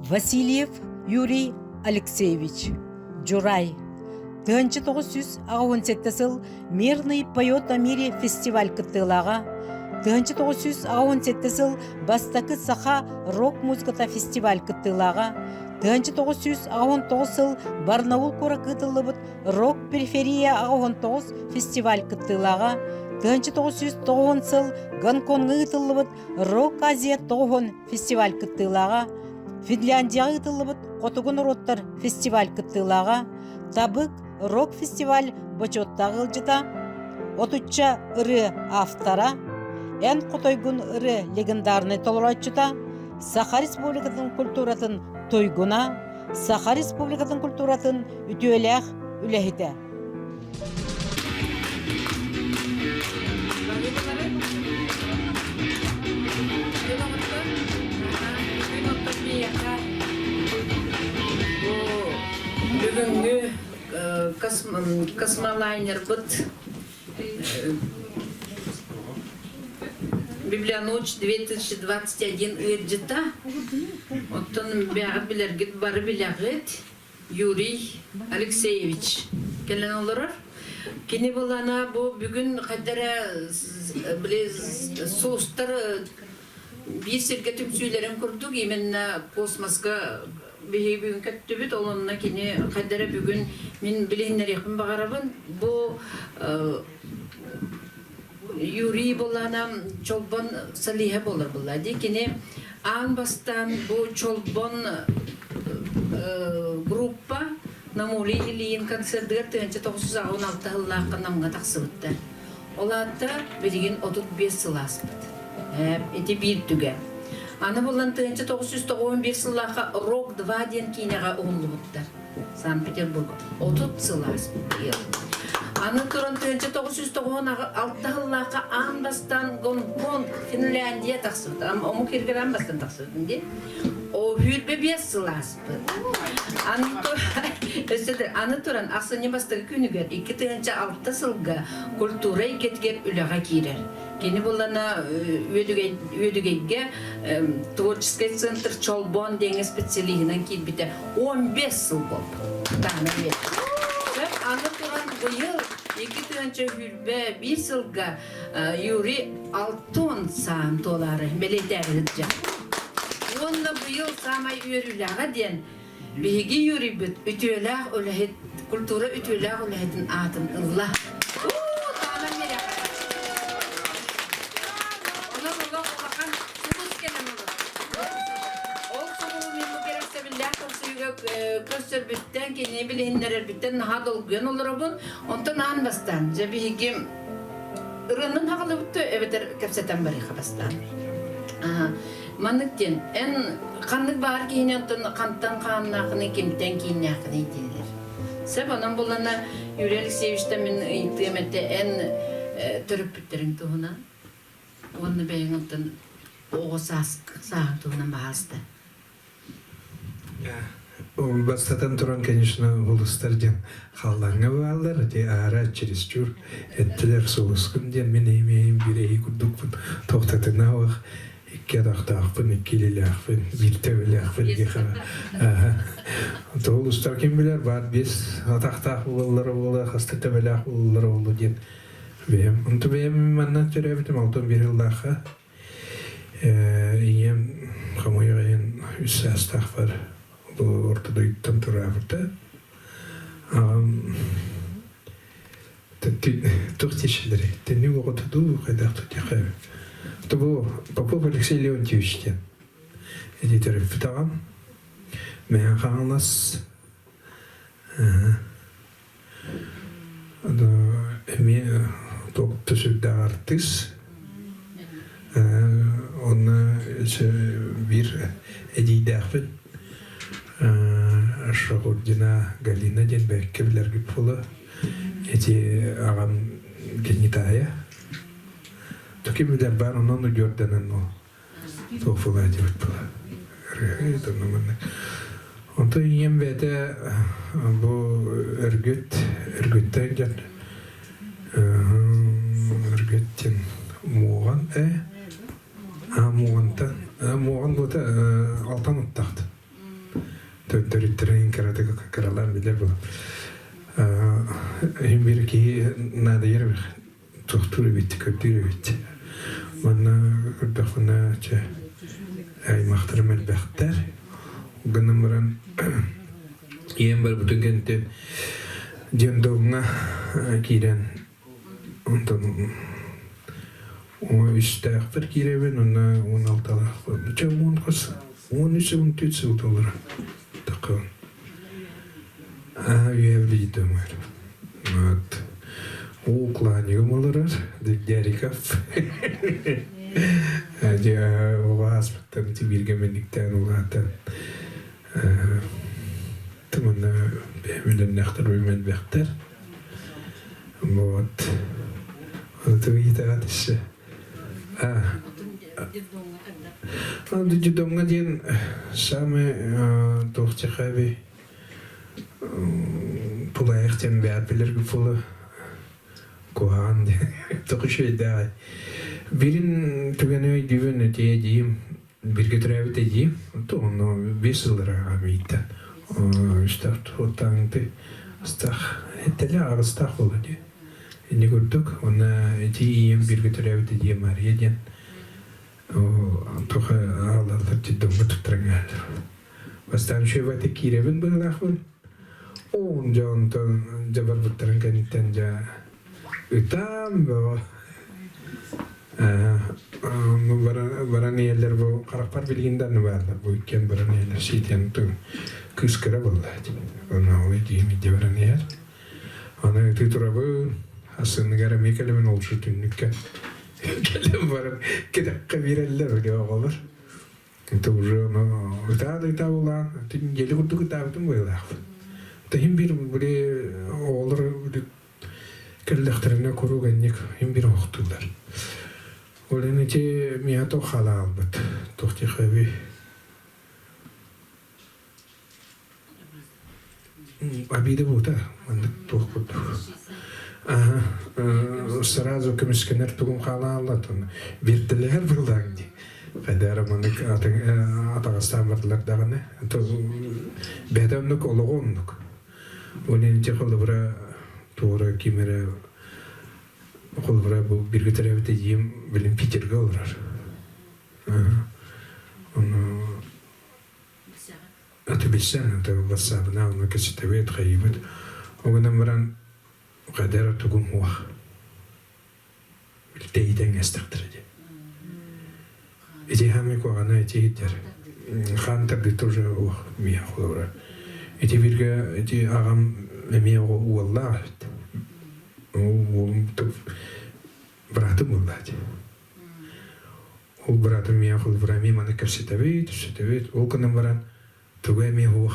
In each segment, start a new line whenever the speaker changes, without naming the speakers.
Васильев Юрий Алексеевич, Джурай. 1918 сыл Мирный поет о мире фестиваль кыттылага. 1918 сыл Бастакы Саха рок музыката фестиваль кыттылага. 1919 сыл Барнаул кора кытылыбыт рок периферия 19 фестиваль кыттылага. 1990 сыл Гонконгы ытылыбыт рок Азия 9 фестиваль кыттылага. Финляндия ытылыбыт Котугун роттар фестиваль кыттылага. Табык рок фестиваль бочоттагы ылжыта. Отучча ыры автора, эн котойгун ыры легендарный толорачыта. Саха Республикатын культуратын тойгуна, Саха Республикатын культуратын үтүөлэх үлэхите.
Бүгүнгү космолайнер быт Библионочь 2021 ыржыта. Оттон бягат билергит бары билягыт Юрий Алексеевич. Келен олорор. Кини булана бу бүгүн кадара соустар бир сирге түмсүйлөрүн курдук. Именно космоска бүгүн көттүбүт олонна кини кадара бүгүн мен билинерекин багарабын. Бу Юрий болана чолбон салиха болар буллади. Кини ан бастан бу чолбон группа намули илин концерттер 1916 жыллакка намга таксыбытта. Олатта биригин 35 сыласпыт. Эти бир түгө. Аны болан 1991 жыллакка Рок 2 ден кинега уллубуттар. Санкт-Петербург 30 сыласпыт. Аны туран 1996 жыллакка ан бастан Гонконг, Финляндия таксыбыт. Ому киргерен бастан таксыбыт. О хүрбе 5 сыласпыт. Аны туран аксыны бастыгы күнүгөр 2006 жылга культура кеткер үлага кирер. Кени булана өдүгейге творческий центр Чолбон деген специалигинен кирбите 15 жыл болду. Аны туран быйыл 2 хүрбе 1 жылга Юрий Алтон сан доллары меледерди. Онда быйыл самай өрүлага ден биги Юрий бит үтүөлөг өлөһөт культура үтүөлөг өлөһөтүн атын ылла. Köster bitten ki ne bileyinler bitten naha dolgun olurabun ondan an bastan cebihi ırının havalı bitti evet kapseten bari kabastan manıkken en kanlık var ki yine ondan kantan kanlakını kimten kinyakını diyorlar. Sebebi bulana Yuri Alexeyevич'te min internette en törüp bitlerin tuhuna onu beyin ondan o sağ tuhuna bağızdı.
Бастатан туран, конечно, улустарден халлаңа баалар, де ара чересчур эттелер соғыскын ден мен емейін бірейі күрдікпін тоқтатына оқ икке адақтақпын, иккелелі ақпын, биртәуілі ақпын де қара. Улустар кем білер, бар бес атақтақ болылары болы, қасты тәбілі ақ болылары болы ден бейім. Онты бейім маннан түрі әбітім алтын бір жылдаққа ем қамайғайын үсі астақ бар. Bu ortada yıktan tarafta. Tuhtişleri. Teni okudu kadar tutuyor. Bu Popov Alexey Leontievич'ten. Editör falan. Men kanallas. Da emi topluca artist. Ona bir editör. Шагурдина Галина ден бәккебілер күп болы. Эти ағам генитая. Токи білер бар, онын үгерденен ол. Тоқфыла деп болы. Онты ең бәді бұл үргіттен ген. Үргіттен мұған мұғантан. Мұған бұлда алтан ұттақты. Töntörüttürün karate karalan bilir bu. Hem bir ki nada yer bir tuhturu bitti, kötüyü bitti. Bana kırdafına ay mahtarım elbette. Günüm varan iyem var bütün kente cendogna kiren ondan o işte aktar kireven ona 16 alak. Çabuk kas. 13 13 dolar. Takın. Evliydim var. Evet. O klanıyorum olarak de gerikaf. Hadi o aspetten tibirgemenlikten olatan. Tamam beğenmeden nektar beğenmeden bekler. Evet. Onu tabii itaat işe. Andı cidonga diyen same tohçakabi pulayakten beğenmeler gibi kohan tokuşu da birin tügene düven diyeyim bir getirevit diyeyim to onu besilere amita işte tutandı stah etele arstah oladı ne gördük ona diyeyim bir getirevit diyeyim arayeden o toha ağlarlar cidden tutturanlar bastan şey var ki kirevin bırakın onca ondan jabar bırakın kanitten ja utam bu baran yerler bu karakter bilginden varlar bu iken baran yerler şeyden tüm kıskıra vallahi ona o diyeyim de baran yer ona tuturabı aslında gara mekelemen oluşu tünlükken kelim baran keda kabireller öyle olur Тоже, это была, ты не люблю только там было. Тахим бир böyle olur böyle kellekhterine korugannik hem bir oxtular. Olene ki miyato halal bit. Toxti xabi. Abide bu da mandık toxut. Aha, сразу кемскенер тугум халаллатын. Бирделер булданди. Kadar manık atağıstan vardılar dağına. Bedemlik oluğunluk. Onun için kolubra doğru kimere kolubra bu bir getirevde diyeyim bilim Peter'ga olur. Onu atabilirsen de vasabına onu kesitevet kaybet. O günden varan kadar tugum huwa. Bilteyden estaktirdi. Эти хамы куана эти хитер. Хантер де тоже о мия хлора. Эти вирга эти агам мия уаллах. О топ братым уллать. Ол братым мия хлора ми мана кашитавит, шитавит. Ол канам варан туга мия хуа.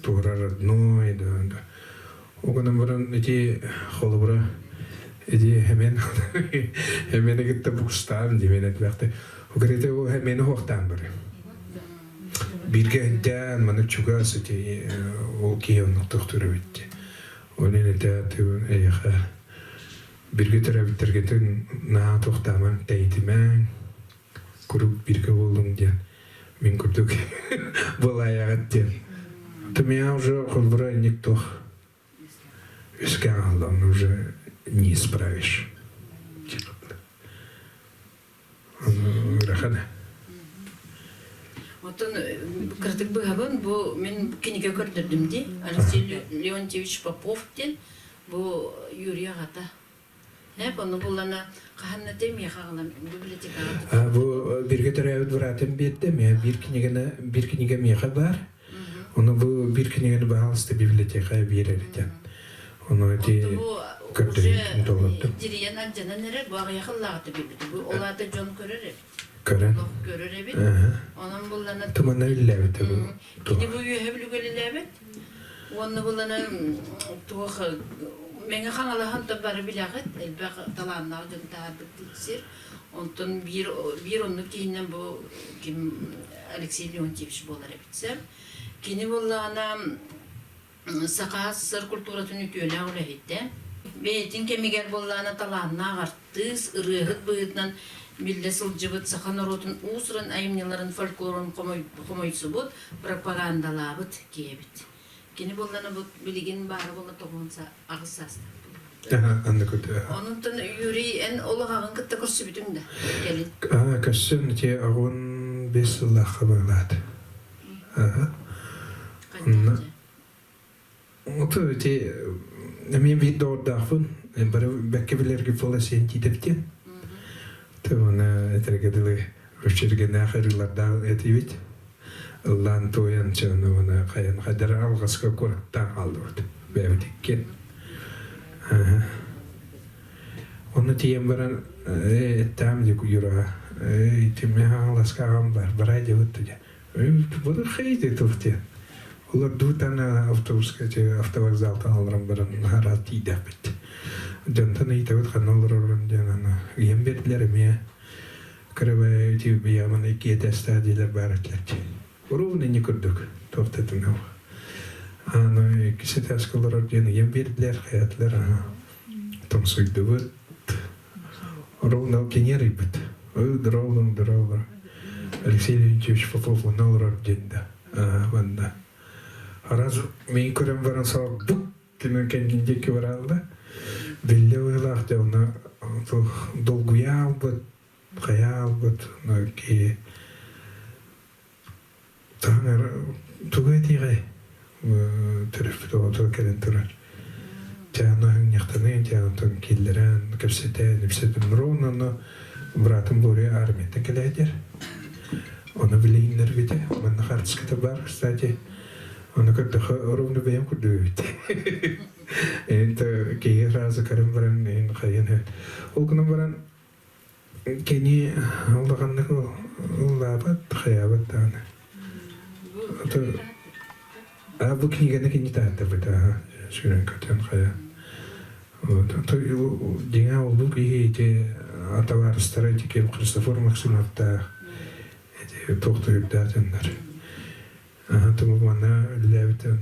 Тура родной да. Ол канам варан эти хлора Эти hemen gitti bukstan diye etmekte. O kadar o hemen hoştan biri. Bir gençten bana çukurası ki o kiyon doktoru bitti. Onun de eyha bir getire bitirgetin na tohtaman teytimen kurup bir kavulum diye min kurduk bolayagat diye. Tümüya уже kolbura niktoh искалдан уже не исправишь. Рахана.
Вот он кырдык быгабын бу мен кинеге көрдүрдүм ди. Алексей Леонтьевич Попов ден бу Юрий агата. Hep onu bulana kahanna demeye kalan biblioteka.
Bu bir getirevit bırakın bittim ya bir kinege miha var. Onu bu bir kinege bağlısı biblioteka bir yerden. Onu di kötüyüm dolattım.
Diriyen acana neler bu yakınlardı biblioteka. Bu olada John
Kören.
Görür evet. Onun bulana.
Tamam öyle evet bu.
Kini bu yuhebli gölelebet. Onu bulana tuğ Menge hangalı da barı bilağıt, elbette talanlar da bittir. Ondan bir onu kinden bu kim Alexey Leontievich bolar bitsem. Kini bollana sakat sır kulturatını tüyle öyle hitte. Beytin kemiger bollana talanlar arttı, ırıhıt bıyıtnan Милле сылжыбыт сахан оротун усран айымняларын фольклорын комойсубут пропагандалабыт кебит. Кини болланы бут билигин бары болла тогунса агысаста.
Анда көтө.
Онунтан юри эн олагагын кытта көрсүбүтүң да. Келин.
Көссөн те агын 5 жылга кабылат. Ото те мен видеодафын бары беккебелерге фола сентитептен. Төвөне этергедиле өчөргөн ахырларда этибит. Лан тоян чөөнө каян кадар алгаска көрөттө калды. Бебиткен. Оны тием баран там дик юра. Тиме алгаска гамдар барай дебитте. Бу хейде туфте. Олар дутана автобуска же автовокзалдан алрам баран харати дапет. Жантан итебет каналрын жана ембетлер ме кребе тиби яман эки тестадилер баратлар. Уровне не көрдүк токтотунау. Аны кисетаскалар жана ембетлер хаятлар томсойдубут. Уровне кенерибет. Дроллар. Алексей Леонидович Попов налрар денда. Ванда. Раз мен көрем баран сау бук кино кендинде баралды. Белле ойлах жана долгуя бут, кая бут, ки таңар тугайтиге терфтото келен турар. Жана няхтаны жана киллерен кепсетен ровно братым боре армияда келедер. Оны билейнер бите, мен хартската бар, кстати. Она как-то ровно бьем кудует. Это кей раза карем баран ин хаян. Олган баран кени олганны лабат хаябат тана. Это бу книганы кени таата бата шүрен катан хая. Вот то динга олду ки те атавар старатики Христофор Максимовта эти тохтойып датандар. Тому вона левте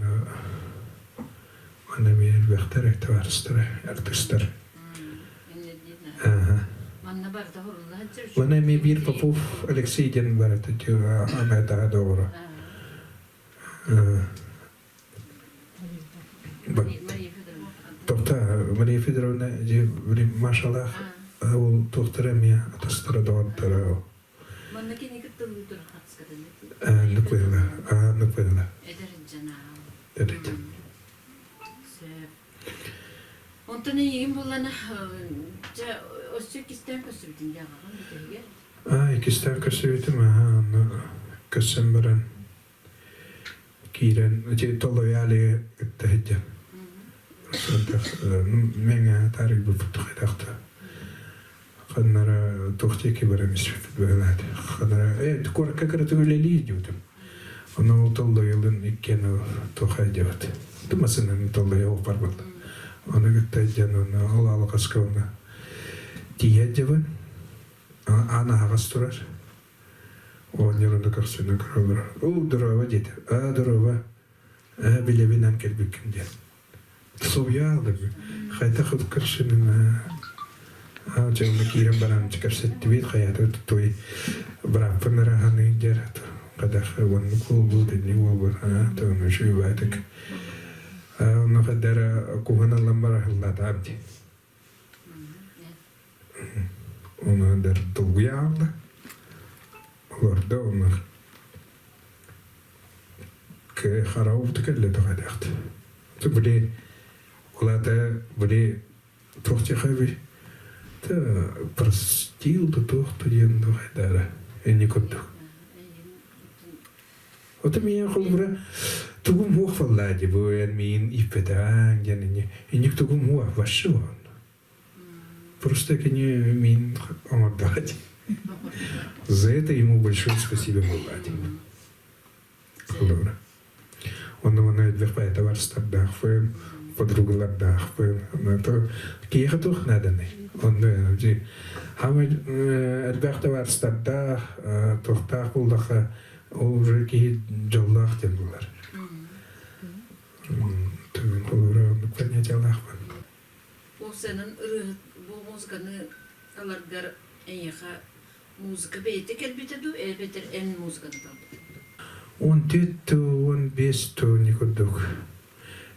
вона мир вехтер товарстер артистер. Вона ми бир Попов Алексей ден барат тю амета добро. Тохта Мария Федоровна же машаллах ол тохтера ми атастыра донтара.
Манна кини кыттылыдыр хатскадан.
Нуквела.
Эдерин Онтаны егин боллана жа Өзбекистан көсүбүтүн жагаган битеге.
Икистан көсүбүтүм көсөм баран кирен же толояли кыттыгы. Мен тарих бутукайдакта. Ханнара тохтеки барамис бөлат. Ханнара корка кратулели дютум. Оны толлойлын иккени тохай дебат. Тумасынан толлойл барбат. Оны гыттай жанына алалыкаскана. Тие дебан. Ана агастурар. Он ярында карсына кырылар. Дрова дейт. Дрова. Билебинен келбеккин ден. Совялды. Хайта хыт каршынын Жамна кирен баран чикарсетти бит хаята той браппанара ханы дерат. Кадах вон кулбу дени вобор то на шуйватик. На хадара кухана ламбара хладамти. Она дар долгуялда. Гордо она к харауф текелле тагадахт. То бли улата бли тохти хави. Простил до тохто янду хайдара. Не кодду. Вот меня холбра тугум мох фаллади буен мин иппетан яни. И никто тугум мох вашон. Просто кени мин амадати. За это ему большое спасибо мулати. Холбра. Он наванает верпай товарстар дахфен, подруга дахфен. На то киха тух наданный. Он же хамы элбахта бар стадда тохтах булдаха уже ки жоллах тем булар. Түгүн колура понятие алахман.
Бу сенин бу музыканы аларгар эйха Музыка бейте келбете ду, элбетер эн музыканы табы.
14-15 не курдук.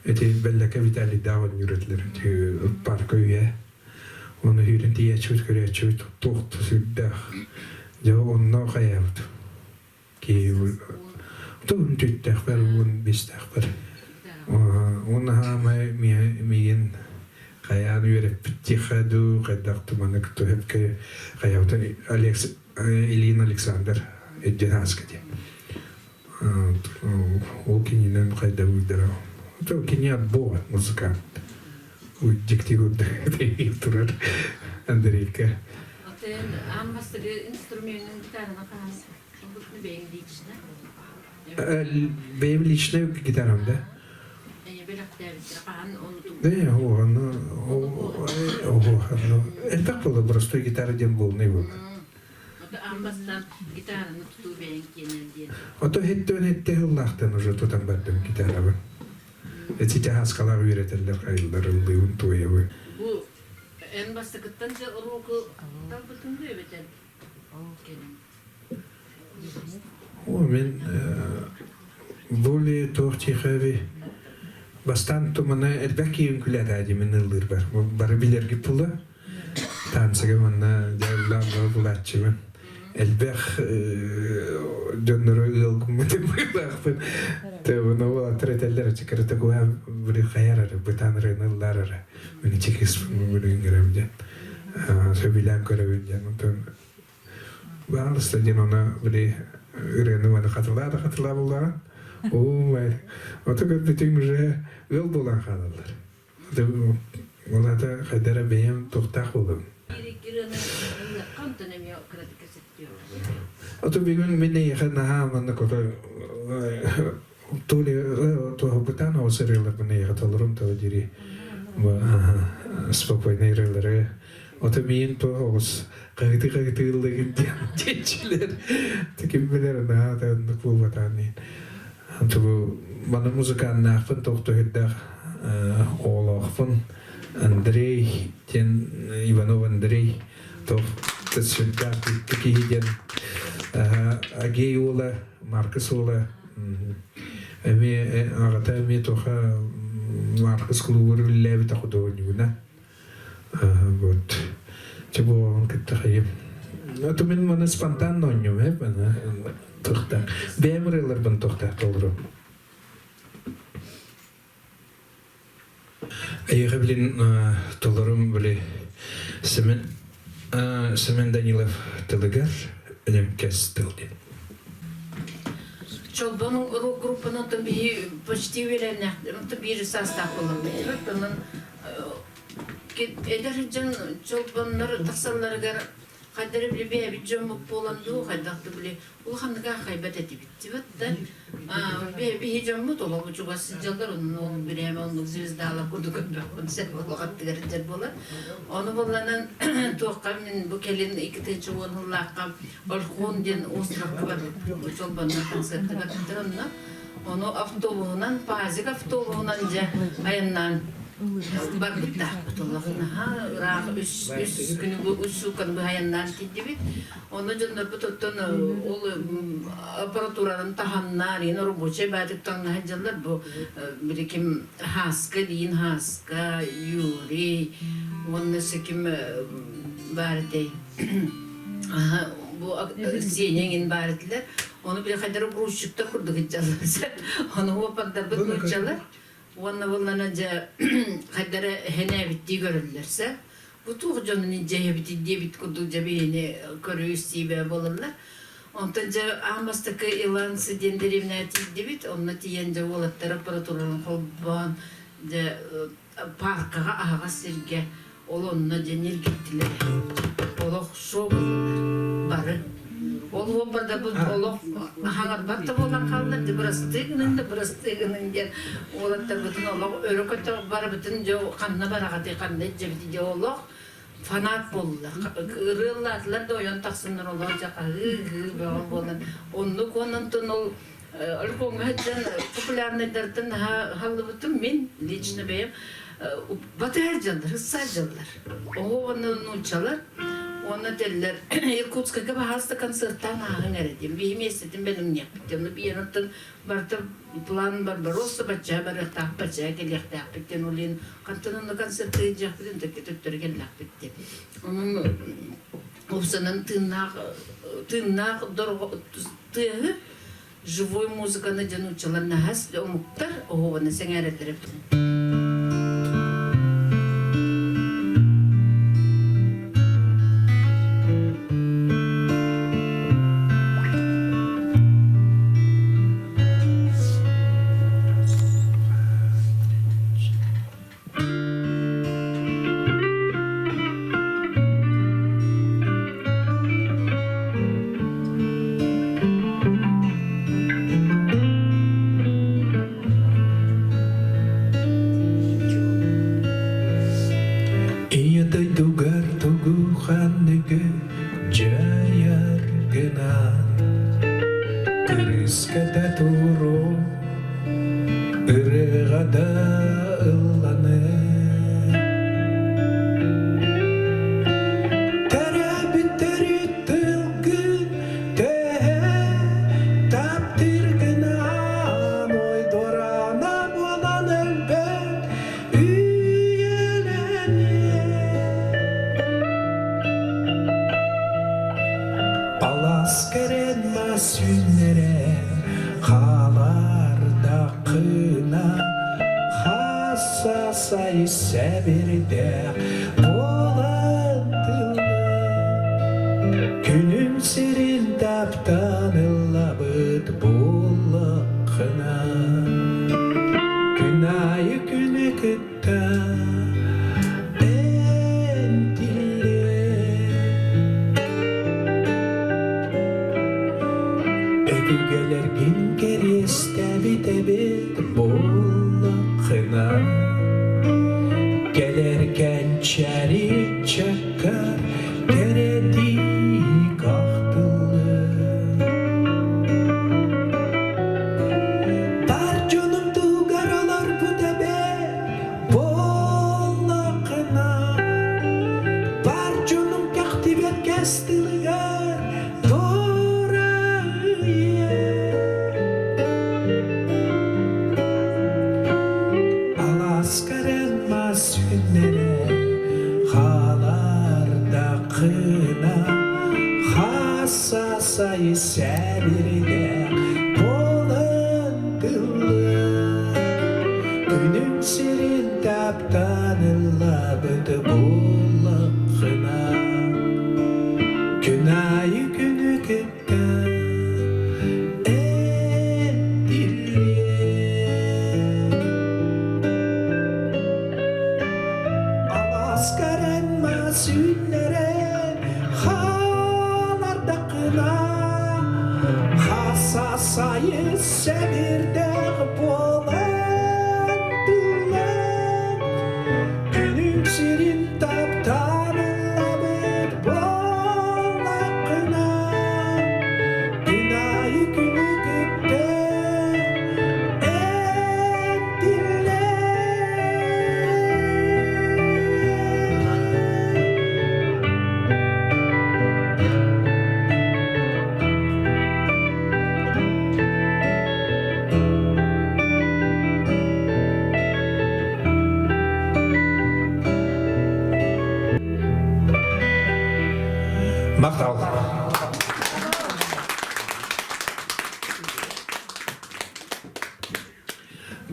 Это беллака Виталий Даун юретлер, парка уя. Он юрен тия чуть коря чуть тохт сюдах. Я он на хаявт. Ки тун титтах бар он бистах бар. Он хама миен хаян юрет птихаду кадахту манак тухепке хаявт Илина Александр Эддинаскати. Окининен кайда уйдара. То киня бо музыкант. Диктигу турар Андрейка.
Отен аммастыгы инструментин гитараны каас. Шулдукны бейин лична.
Бейм личная гитарам, да?
Белак дәвиттер каан онуту.
Да, это было просто гитара дем был, не было.
Амбастан гитараны тутуу бейин кенен ден.
А то хеттен лахтан уже тутан бардым гитара. Эти хаскалар үйретелер кайылдар ылдыйын туябы.
Бу эн бастыкыттан же уруку талбытын дөбетен.
Мен более тохтихави бастан мана элбәки үңкүләдә димен ылдыр бар. Бары билерге пулы. Тансыга мана дәвләр булачымын. Элбәх дөннөрө ылгымды булахпын. Тэвно ва третеллер чекерте гоя бри хаяра бутан реныллары. Мен чекис бүлүн геремде. Сөбилән көрөбүдән. Барлыста динона бри үрәне мана хатırla булган. Ой, отога битим же ыл булган халалар. Оларда хадара бейем токтак булган. Ото бигүн мене яхана хамана кото толе то бутана осерилер мене яхаталарым то дири. Спокойно ирелер. Ото мен то ос кайты ылдыгын течилер. Таким билер на да булбатаны. Ото мана музыканы ахын токто хеддах олахын Андрей тен Иванов Андрей то сюда такие ден Агеола Маркус Ола эми агата ми тоха Маркус клубер леви таходонюна вот чего он китахи это мен мана спонтанно нюме бана тохта бемрелер бан тохта толру Айгыблин толорум биле Семен Данилов Телегар элем кестелди.
Чолбанын группаны таби почти веренне, таби состав болот. Тонун эдержен чолбаннар таксалларга кадыр биле бе жомук боланду, кайдакты биле улханга кайбат этип бит да. Бе жомук толугу чугас жылдар онун биреме онун звездалар курдукан концерт болготтыгар жер болот. Onu bollanan toqqa men bu kelin 2-nji wonlaqqa Olxon den ostrovga bar. Bu çolbandan konsertga batırınna. Onu avtobusundan, Pazik avtobusundan ja ayandan bardıkta. Tollaqna ha raq üç günü bu usukan bu ayandan tidibit. Onu jönдөр bututun ol aparaturanın tahannar, yine roboche batıktan hajjallar bu birikim haska din haska yuri onun sekim barday. Bu senengin bardiler. Onu bir kadar bruşukta kurduk hajjallar. Onu hopadar bitmişler. Onu bullanınca kadar hene bitti görürlerse bu tuğcanın cehbiti diye bit kurdu cebine körüstü be bolurlar. Ondan amastaki ilan sidenderimne tidibit onna tiyence olatlar aparaturun kolban de parka ağa sirge olonna jenir gittiler. Oloq şov barı. Ol barda bu oloq hangar batta bolan kaldı de brastiginin gel olatlar bütün oloq örökötü bar bütün jo kanna baragati kanna jebiti jo oloq fanat bollar. Kırıllatlar da oyan taksınlar olacak. Bolan. Onu konantın ol alkon haccan popülernerden halı bütün min lichne beyim batı hercanlar, hıssarcanlar. O onun çalar. Onu derler, Irkutsk'a bahasta konserttan ağın eredim. Bir mesledim benim ne yaptım. Bir yanıttan barda plan var, olsa bacağı var, bacağı gelek yaptım. Olin kantonun konserti yaptım. Tekrar gelek bitti. Onun opsiyonun tırnak tığı живой музыканы жанучылар нахас омуктар оғаны сеңәретереп.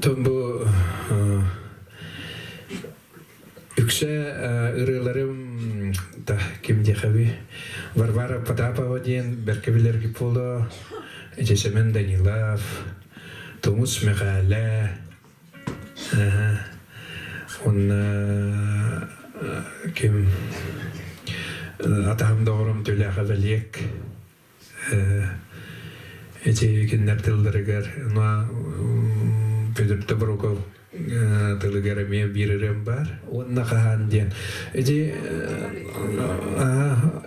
Bu ükse ırılarım da kimde kabi Varvara Patapova diyen berkebiler gibi oldu. Cesemen Danilov, Tomus Megala, kim atahım doğrum tüle kavaliyek. Ece kinler tıllarıgar, Pedro Tabrokov tılgara meye biririm var. Onna kahan diyen.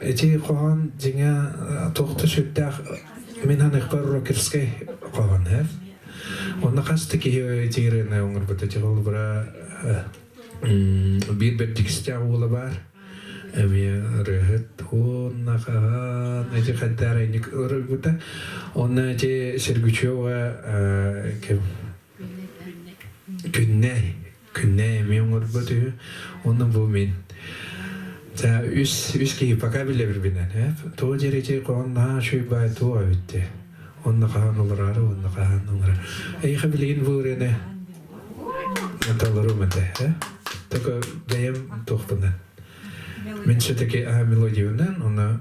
Ece kohan jinga tohtu süttah min hanek par rokirskay kohan hef. Onna kastı ki ecirine onur bata çakol bura bir bedikistya oğla var. Эми рыгыт оннаха эти хаттарайник өрүбүтэ онна эти Сергучева кем күнне мен өрбүтү онна бу мен за үс ки пока биле бирбинен то жерече конна шуйбай то авитте онна ханылары онна ханылары хабилин бурене наталарумате така даям тохтана мен все-таки мелодиюнан она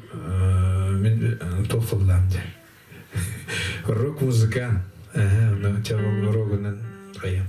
мен тохталанды рок музыкант она чавал рогунан даям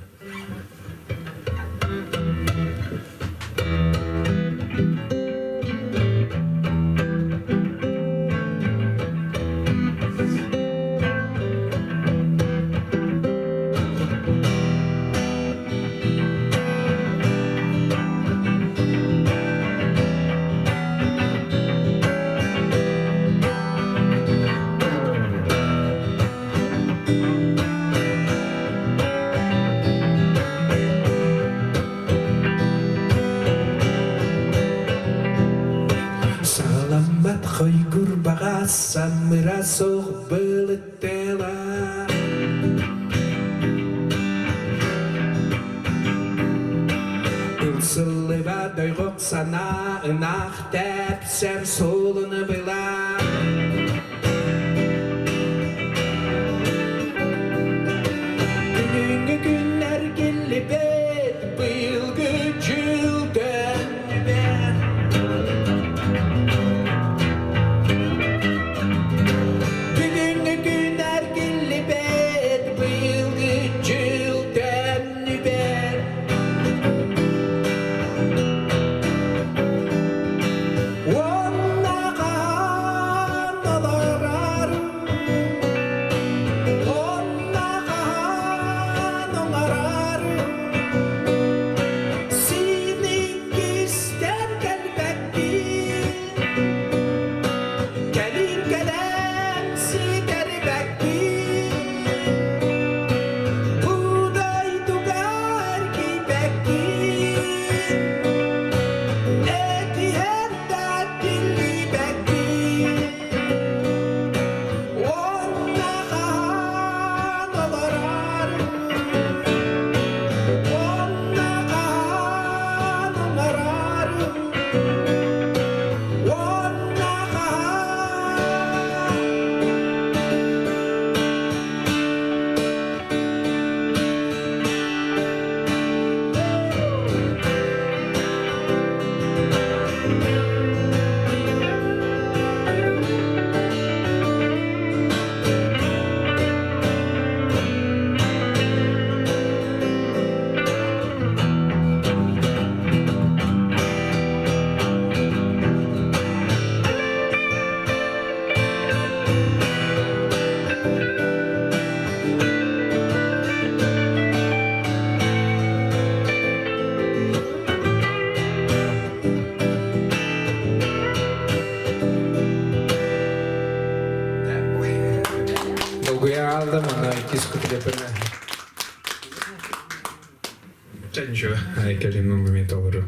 Самыра сох былыттела Ылсылы бадай ғоқсана Инақ тәпсәм солыны была Бүгінгі күнлер келі бет Бұйылғы жылдан бет Ничего, Калин момент говорю.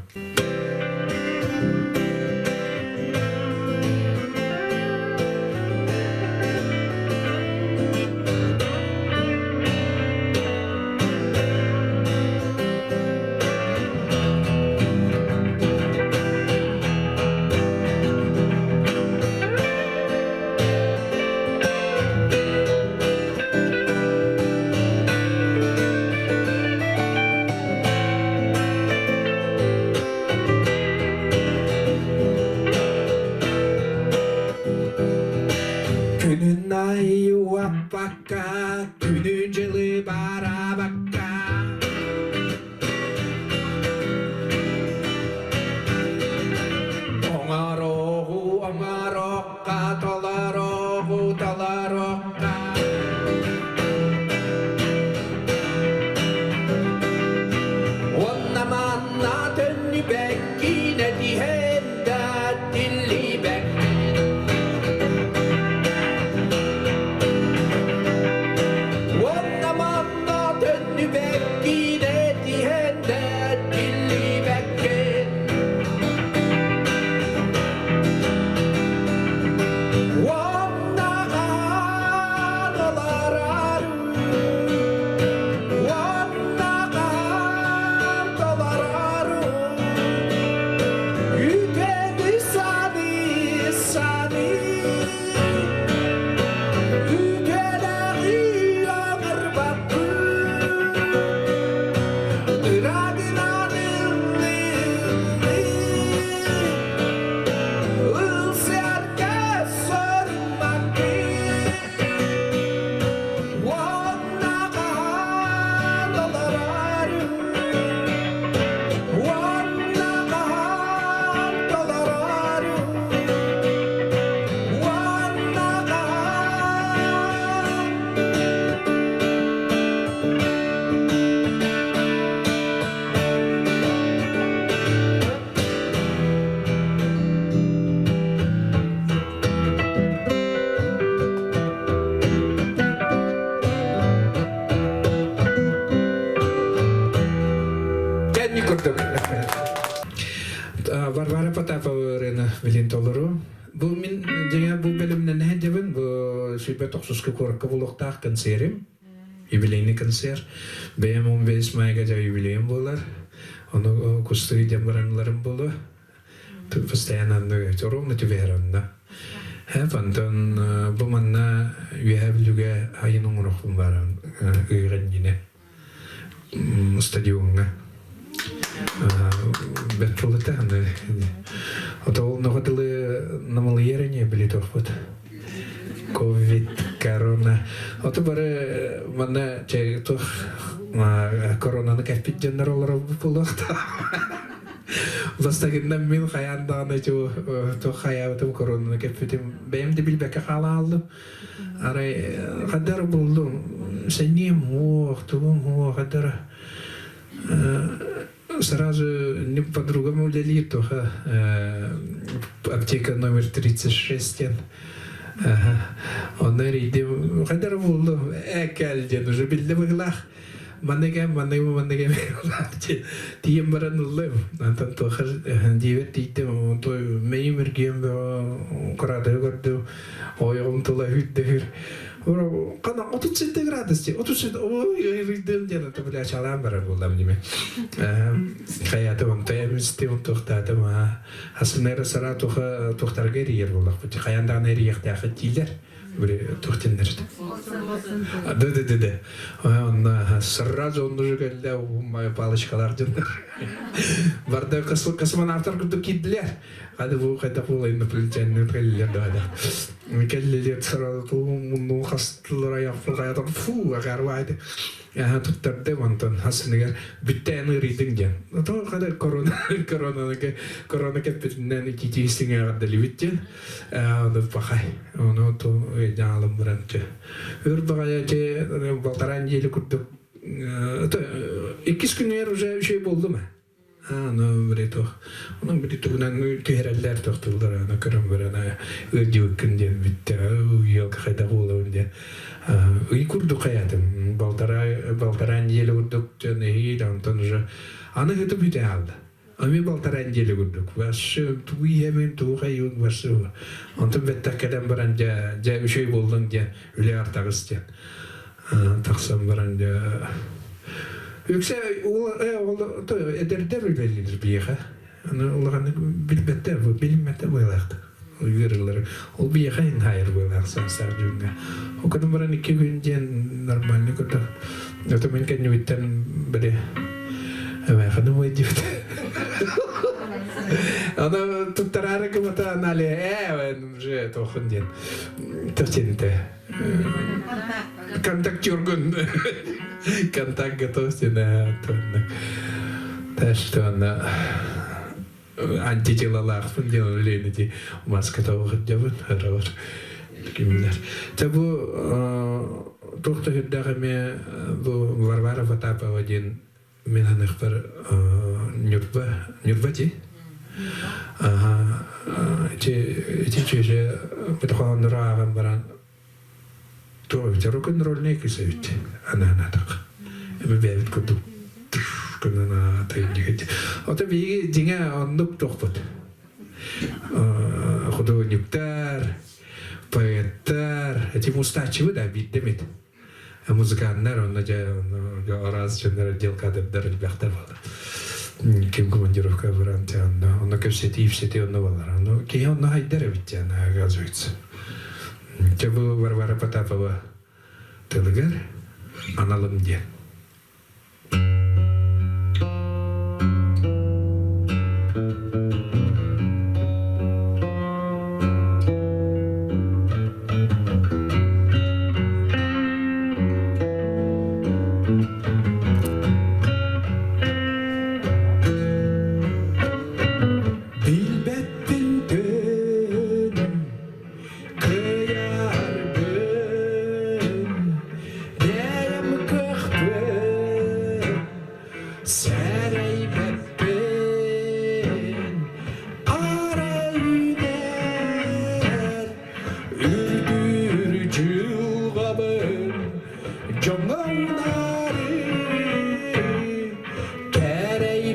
Kurduk. Varvara Potapova bilin toluru. Bu min жаңа bu bölümden ne debin bu süper toksuzku korku buluqtaq konserim. Юбилейный концерт. Benim 15 mayga юбилейм болар. Onu kustuyu jambaranlarım bolu. Постоянно ровно тюверанна. Hep ondan bu manna üyebilüge ayının ruhum var. Öğren yine. Stadyumda. Betulda hani. O da ne kadar namalı yerine bile tohbut. Covid, korona. O da bara manna şey toh koronanı kapit jeneralar bulakta. Бастагындан мен хаяндааны то хаябытым коронаны кепетим бемди билбекке кала алдым. Арай кадар болдум. Сенем тубум кадар. Сразу не по-другому удалили тоха аптека номер 36. Он ридим кадар болдум. Экелден уже билдим глах. Маннегем тием баран уллы антан тохар дивет титем той меймергем корады горду ойгом тула хүддер кана 37 градусти 37 ой ридем дена то бля чалам бара булдам диме хаятым таямистем тохтатым асынера сара тоха тохтарга риер булак бу хаянда нериякта хатилер Böyle tuhtinlerdi. Ondan sırraz onları geldi o palışkalar canlar. Vardı kısmın artar kutu kiddiler. Hadi bu kayda bulayın pülçenler geldiler daha. Geldiler sırada bunu hastalara yaptılar hayatım fu agar vardı. Ya tuttardı ondan hasneler bütünü ridin gen. O kadar korona kepetinden iki cinsine kadar libitten. Onu bakay. Onu to yanalım bıraktı. Örbağaya ki baltaran yeli kurduk. İki gün уже şey oldu mu? Onu böyle to. Onun bir tuğunan tühereller toxtullar. Onu körüm böyle ödüğün diye bitti. Yok kayda oğlum diye. İyi kurduk hayatım. Baltaran yeli kurduk. Neyi ondan уже. Anı hıtı bir de aldı. Ami baltaran yeli kurduk. Vaşı tuğu hemen tuğu hayun vaşı. Ondan bettakeden baranca şey buldun diye. Öyle artağız diye. Taksam baranca. Yoksa ederler öyledir bir yaka. Onların bilmette bu, bilinmette bu yalaktı. O yürürler. O bir yaka en hayır bu yalak sansar cümle. O kadar baran 2 gün diyen normalde kadar. Yoksa ben kendi bitten böyle. Evet, kadın bu ediyordum. Onu tuttararak mata anale. Evet, je tohun diyen. Tercinte. Kontak jurgun. Kontak готовься что на антителалах делали маска того делают хорош такими табу тухта хиддагаме бу Варвара Потапова один менаных бар нюрбати эти чеже подходан раган баран то рок-н-ролльный кисевит она так бебет куду кунана тайнигет ото биги динге оннук тохпот художниктар поэттар эти мустачивы да биттемет музыканттар онна же араз жөндөр делкадыр ребята бар ким командировка баран онна көрсөтүп онна балар онна кээ онна хайдар бит жана оказывается Чабу Варвара Потапова тылыгар аналым де. Kerey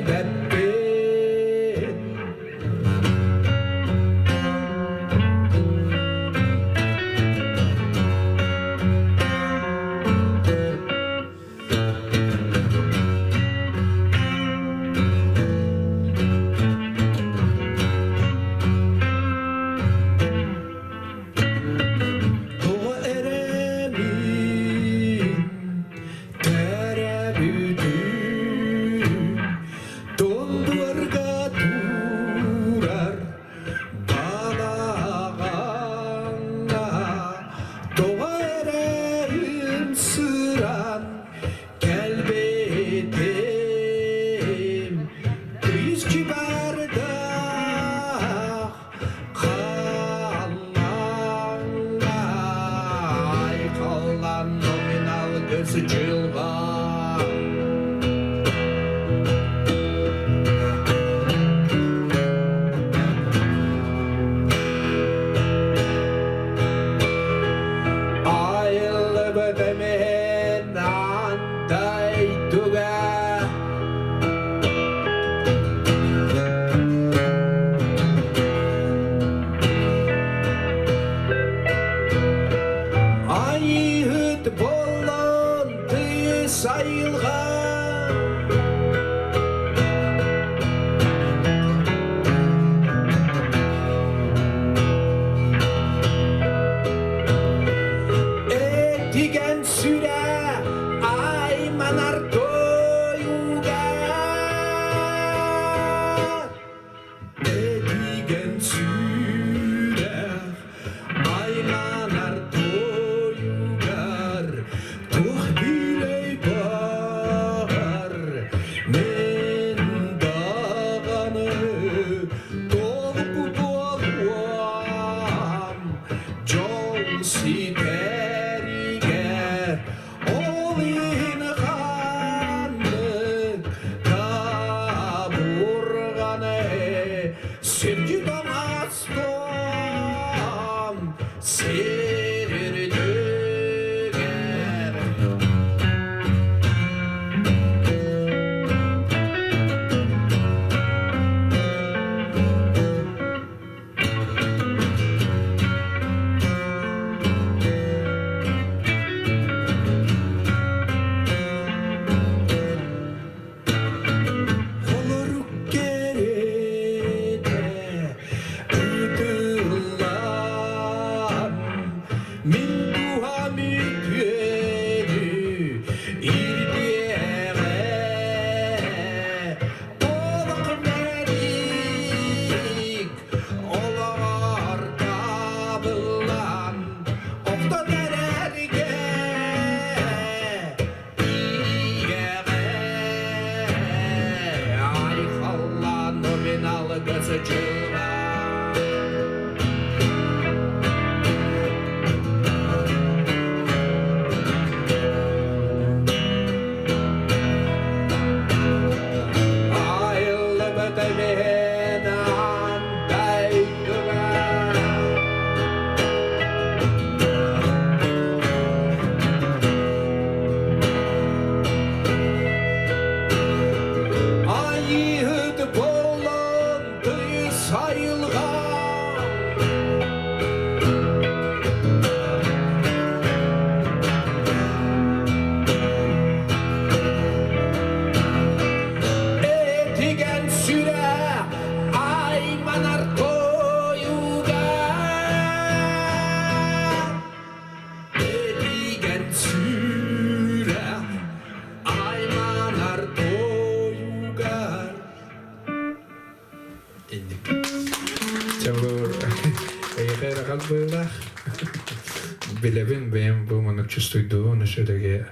Bilebin benim bu manık çüstüydü onu şöyle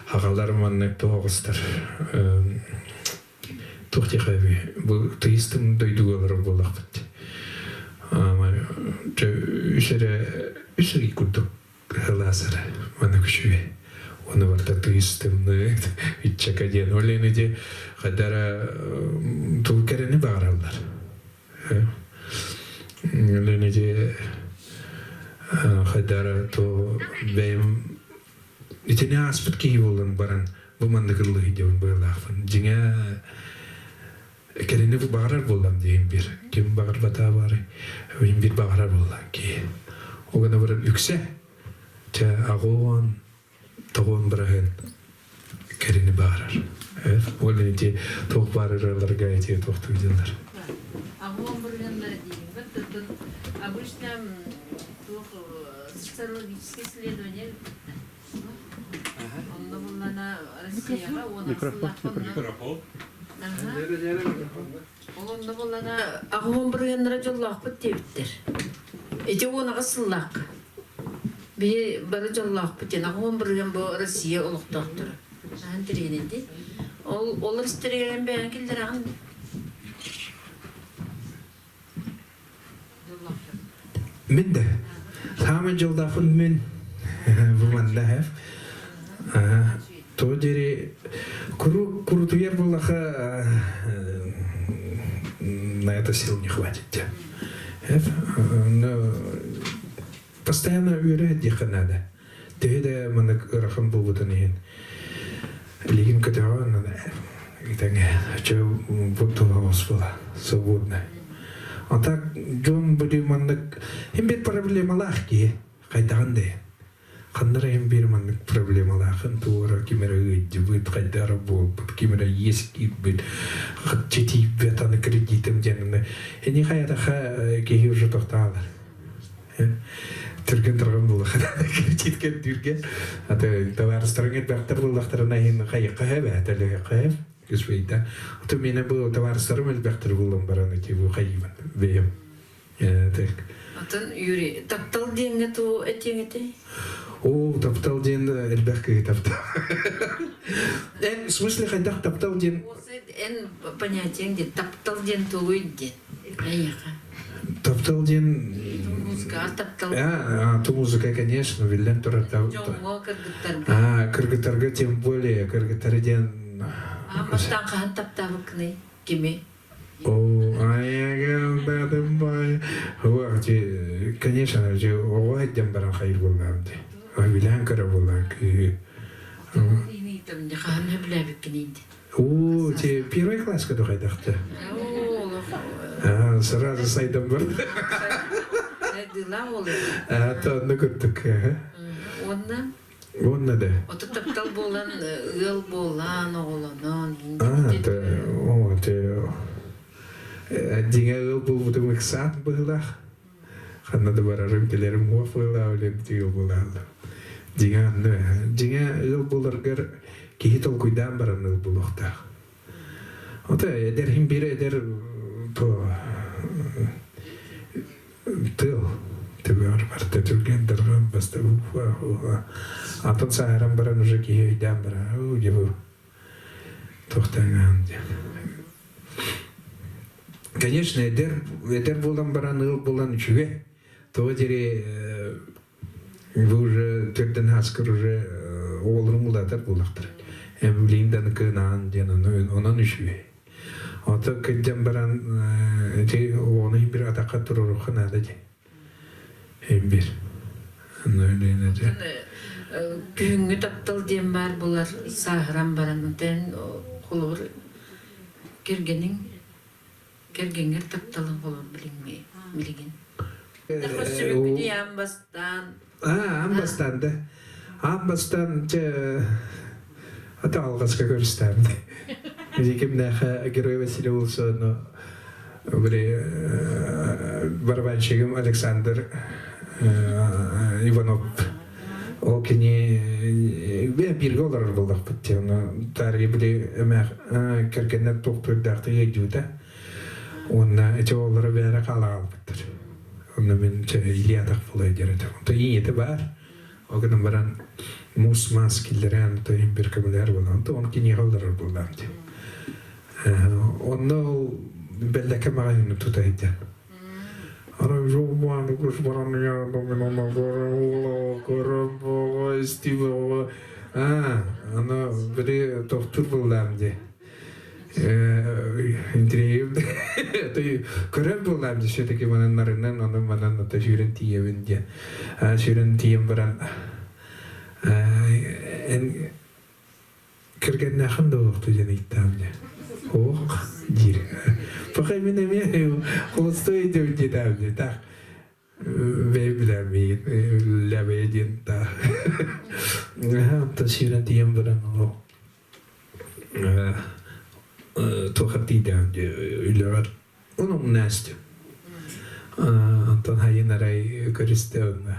hakalar manık doğğustır. Tuhti kavi bu teistim duyduğu olarak bulak bitti. Ama üseri kurduk halasara manık şüve. Onu var da teistim hiç çakadiyen öyle de kadara tulkereni bağırırlar. Öyle de kadara to benim itine aspet ki olan baran bu mandıklı hidyon böylafın jinga kelini bu bağırar bolam diyeyim bir kim bağır bata var benim bir bağırar bolam ki o kadar var yükse te ağon toğun bırakın kelini bağırar evet öyle diye toğ bağırırlar gayet iyi toğ tuydular
ağon bırakınlar diyeyim обычно социологическое исследование. Он на Россия, он Олонда болана агым биргендер жоллак бит дептер. Эти оны гысыллак. Бир жоллак бит, агым бирген бу Россия улуктактыр. Антиренди. Олар истерген бен келдерген.
Min de. Tamamen jolda fun min. Bu man da hef. То дере крутуер булаха на это сил не хватит. Но постоянно уверять диха надо. Ты мы рахам был вот они. Лигин категория надо. И так что вот то была свободно. А так Джон будет манак. Им бит проблема лахки. Кайтанде. Хандра им бир манак проблема лахан тура кимера идет кайтара бол. Кимера есть бит. Чити бета на кредитам денег. И не хая ха кихи уже тохтала. Түрген тұрған бұл кредитке түрген товар сторон бақтар бұл бақтарына ен қайыққа әтілі қайып көспейді ото мені бұл товар сторон бақтар болым бараны ке бұл қайымын бейім
Атын Юрий таптал денге ту әтеңеті?
О, таптал денді әлбәқке таптал. В смысле қайдақ таптал ден?
Осы ән понятиең де таптал ден ту өйді. Әйеқа.
Таптал ден...
Музыка, таптал.
Ту музыка, конечно, виллен тура таптал.
Жоңго кыргыттарға.
Кыргыттарға тем более, кыргыттары ден...
Мастан қаған тапталы кіні, кеме?
О, аяғалдадым бай. Конечно, оғай дем баран қайыр болам де. Виллен кыры болам кі.
Инейтімде қаған өбіләбік кінейді.
О, те первый класска до қайдақты. Сразу сайдам бар.
Дыла олы.
Тонны күттік.
Онна?
Онна да.
Оты таптал болан, ыл болан, оғыланан.
Деңе ыл бұл бұдым ұқсан бұғылақ. Қаннады бара рөмкелерім уафыла олен түйіл бұлалды. Деңе ыл бұларғыр кейт ол көйдан баран ыл бұлықтақ. Ота әдер хим бері әдер тыл. Төгөр бар, төгөрген дырған басты уфа. Атын сағаран баран уже кейден баран. Дебу тоқтаңан. Конечно, әдер болан баран ыл болан үшіге. То дере бұл уже түрден хаскыр уже олырын бұлатар болақтыр. Әмілеймден көнан денен онан үшіге. Ата көдден баран оны бір атаққа тұрыр ұқынады де. Бір.
Күңгі таптал дем бар бұлар сағыран баран. Тән қолыр кергенер тапталын қолыр білген. Сөбі де амбастан.
Амбастан да. Амбастан ата алғасқа көрістәмді. Зекемнәхі Герой Василий Улсоны барабанщигім Александр Иванов. Ол кені бірге олар болдақ бітті. Тарғы білі кіргеннен тоқтырдақты егдюда. Онна әте олары бәрі қала албыттыр. Онна мен Ильядақ болай дереді. Онда еті бар. Оғының баран мус-мас келдерен бір көмілер болған. Оны кені қалдырыр болған. Онна белдәке мағайыны тұтайды. Арай жоғбаны көш бараны яғды мен оны көріп оға істейбі оға. Ана бірі тоқтыр болдамды. Интерьевді. Көріп болдамды сөйтеке манан нарынан, оны манан ата жүрін тиевінде. Жүрін тием баран. Кірген нақын да оқты жаны иттамды. Оқ, дир. Пока мен әме қолыстой дөң дедамды. Так, бәйбіләмейін, ләбәйден та. Ата жүрін тием баран оқ. Тоқыр дейдамды, үйлер оның нәрсті. Антон хайын арай көрісті оңға.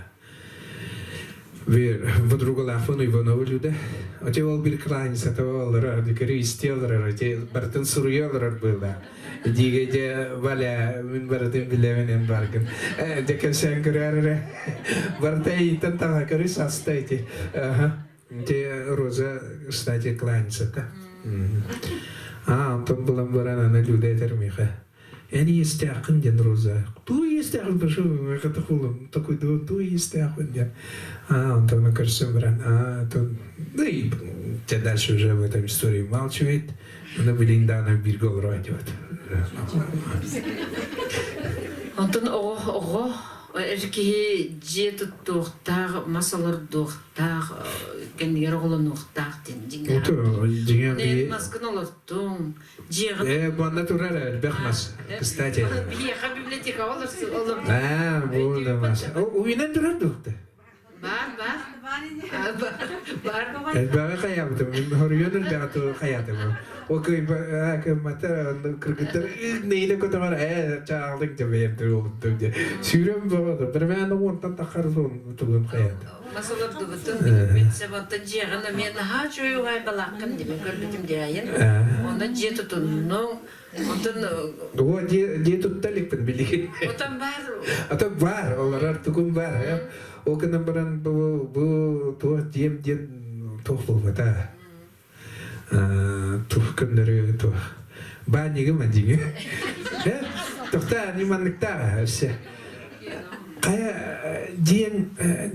Weer wat roegelach van Ivanovo люди. А те ол бір клайн сатавалар, декари истелар, те бартын сурьялар было. Диге де валя, мен бартын билевенен барган. Дека сен көрәр. Бартай тантага көрі састайте. Те Роза, кстати, клайн сата. Антон булам барана на люди термиха. Yani isteyakın diyen roza. Tu isteyakın da şu kata kulum. Takui tu isteyakın diyen. Ondan karşısın veren. Дай, дальше уже в этом истории умалчивает. Она блин дана bir gol радиот.
Онтон ого эрки же туттуктар масалар дуктар кендер голонуктар тин
Ото диген
Ne
bir
maskın olurtun. Ciğer.
bu natural bakmaz. Kıstaca.
Bir biblioteka olursun olur.
Bu da mas. O yine durar dokta.
Var.
Ben kayaptım. Horuyordum ben to kayaptım. O köy mata kırgıtlar neyle kotamar çağırdık da ben de oldu diye. Sürüm doğdu. Ben de ondan takarım tutun kayaptım.
Masalar duvatın bitse batta ciğerine men ha çoyu hay balakın diye gördüm diye. Onda ciğer tutun. Ondan
O dia tutalik pun bilik.
otan var.
Atau var, olarak tukun var ya. O kenambaran bu tuh diem tuh mata. Tuh kendari tuh. Banyak ke mancing ya. Tuh ta ni manik ta sih. Kayak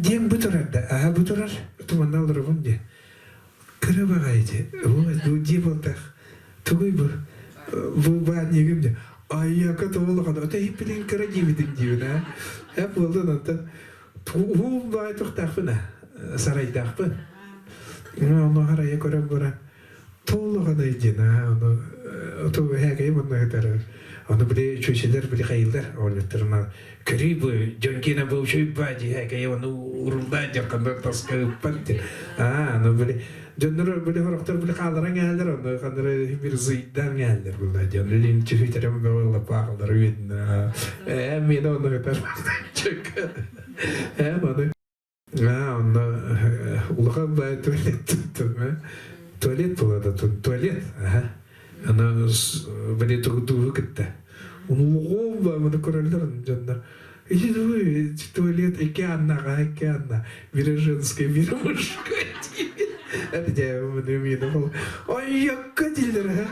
diem betul ada. Betul ada. Tu mana orang pun je. Kenapa kayak tu diem betul. Tuh ibu. Bu banyak ke Ay katıldı kadar. Öte hepinin kırıcı bidin diyor ne? Hep oldu nanta. Bu da çok takpına. Saray takpın. Onu haraya gören gören. Tolu kadar idina. Onu oto hege bunu kadar. Onu bile çöşeler bile kayılır. Olaytırına. Kiri bu. Jonkina bu şey bacı hege onu urulda kadar taskı patti. Onu bile. Canlar böyle harakter böyle kaldıran geldiler onda kadar bir zıydan geldiler burada canların çiftlerim böyle bakılır üyedin emin onu kadar çok bana onda ulukan da tuvalet tuttum tuvalet burada tuvalet ana böyle tuğdu gitti onu bunu kurallar canlar İşte tuvalet iki anna bir женский bir мужской это я мне думал ой якка дилдер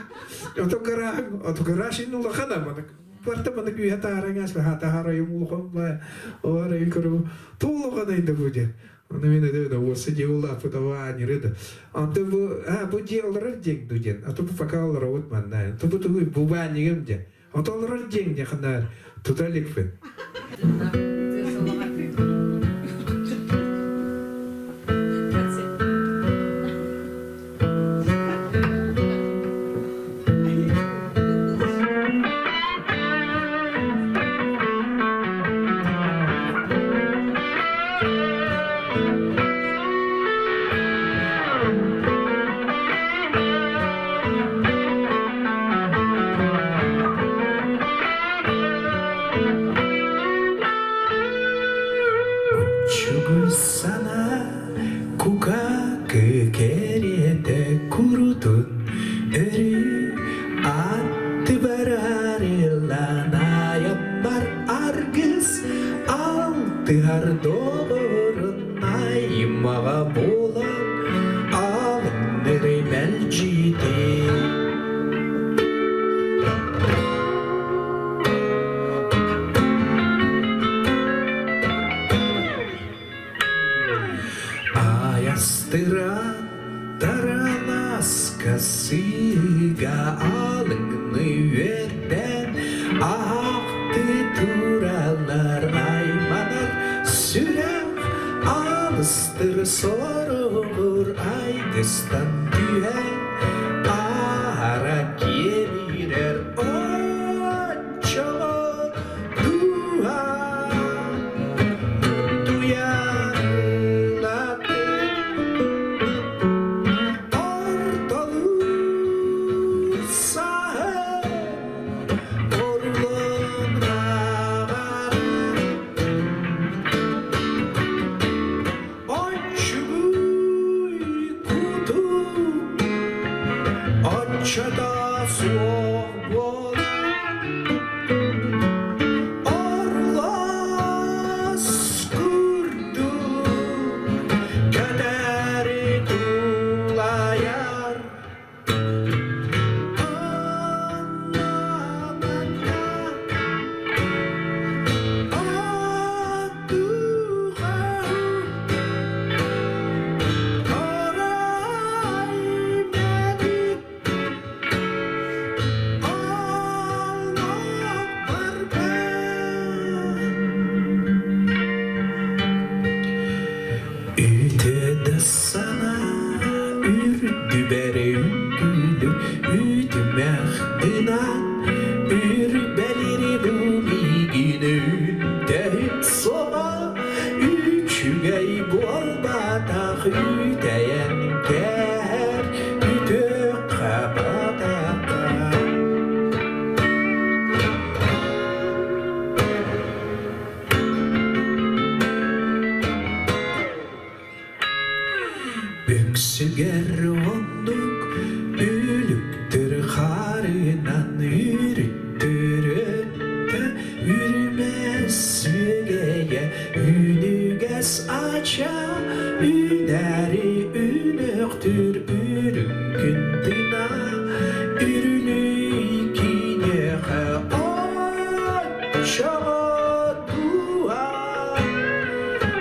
ото гараж ину лахана мана парта мана гүя тарангас хата харайым улхам ба ора икру толгана инде буде Onu beni de öyle olsa diyorlar fotowani reda. Anta bu diyorlar jeng dujen. Ata bu fakallar otman da. Ata bu banyak je. Ata onlar jeng je kadar tutalik fen. Sana kuka kekeriyete kurutun eri attı bararillana yapar argız altı har doğrun aymağa bolan alınları melcidi Астыра таранас касыга алыңны өттен ақты туралар айманар сүрек алыстыр соруғыр айдыстан түйен ара кемирер очо дуа Çada soğuk bol Orlas kurdu Kaderi tulayar Anlamana onduk ülüktür harınan yürüttür öttü yürümez sügeye ünüges aça üleri ünüktür ürün gündüna ürünü kinehe aça dua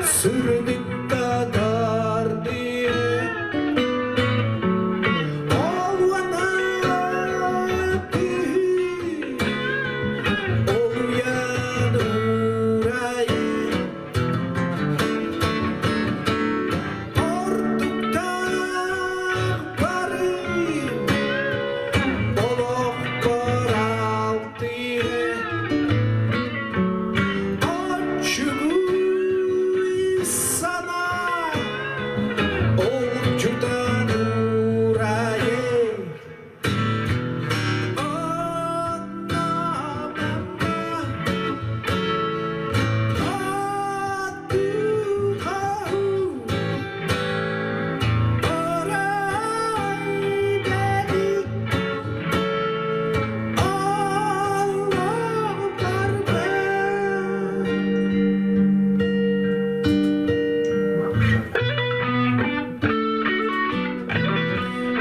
sürdük kadar diye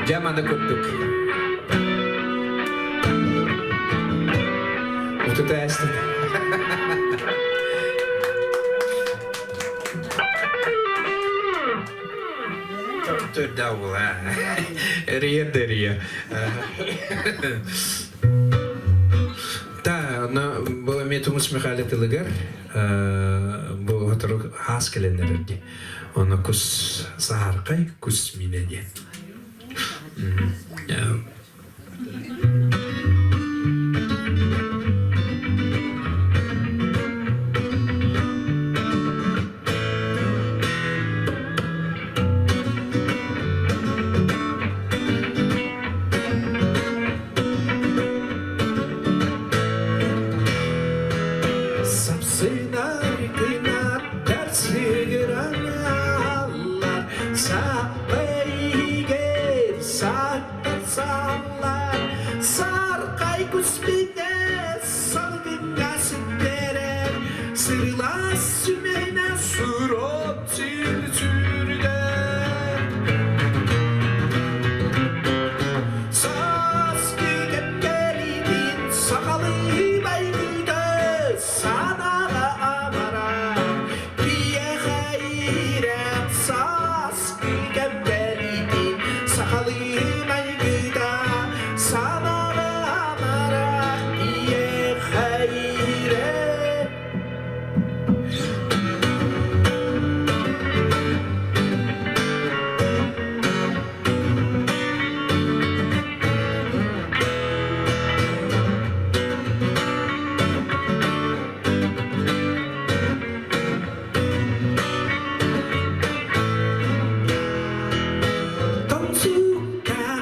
Jamanda kuttuk. Untuk tes. Terdauw, Ria deria. Ta, bu metumuz mekhaletiligar, bu hatırlık has kelenlerdi. Ona kus saharkay, kus minedi. Yeah. Sapsınari kıynat tersi giranlar Sapayger sallar Sarkay kuspide salgınga sütterer Sırla sümeyne surot sürtürde Saski gepgelidin sakalı baygıda Sana amara diye hayret Saski gepgelidin sakalı baygıda Sana amara diye hayret Tonsuka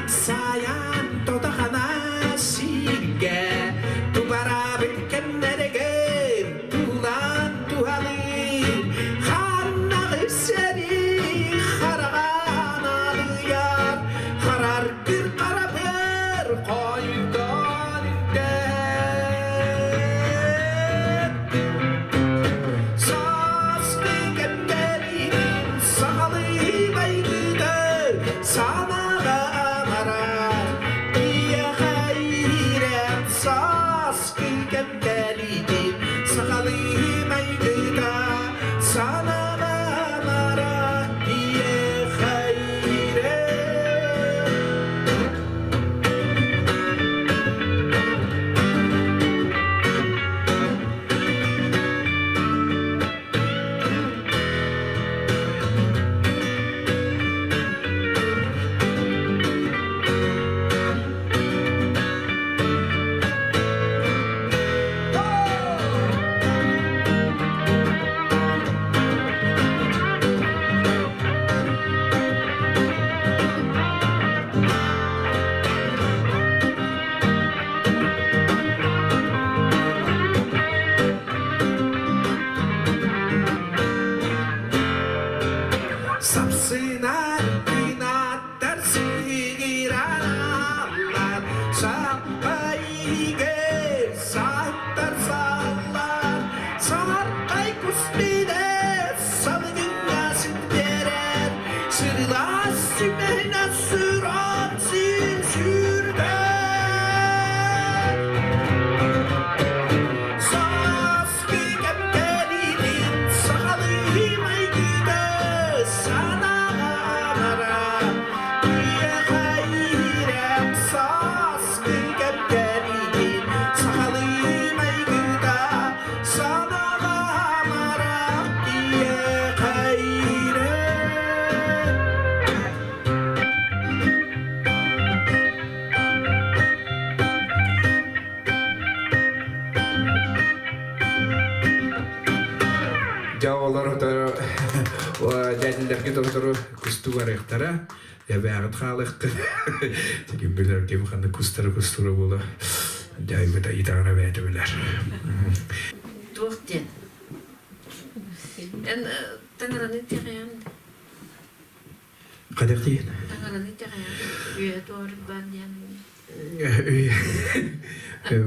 дәлелерге доктор кусту барыктара я бәгыт халықты тегін білер кем қанды кустары бола дайбыда итағына бәйті білер
Туқтен. Таңыраны тегеян.
қадақ дейін
Таңыраны тегеян. Үйе туарып бан ян.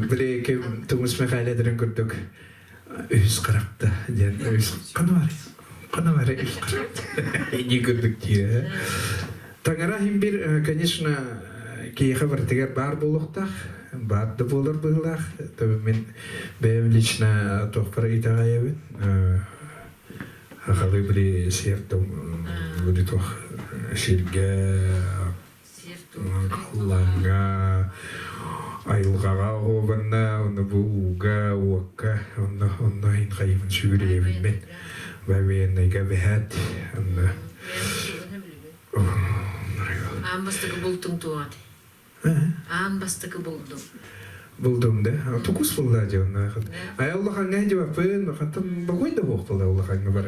біле кем тұңыз мәқаледерін көрдік өз қарақты ден өз қаны бар өз қарақты не көрдік дейі таңыра бір конечно кейіға біртігер бар болуқтақ барды болар бұғылақ мен бәйім лично тоқпара итаға ебін ақалы біле серттім біле тоқ шерге лаңға айылғаға оғырна оны бұға уаққа оны айын қайымын сүгіребін мен бәйбейінайға бәхәт
Ambastaki buldum tuğadı. Ambastaki buldum.
Buldum da. Tukus bulda canına. Ay Allah hangi cevap verin? Hatta bakayım da boktalı Allah hangi var.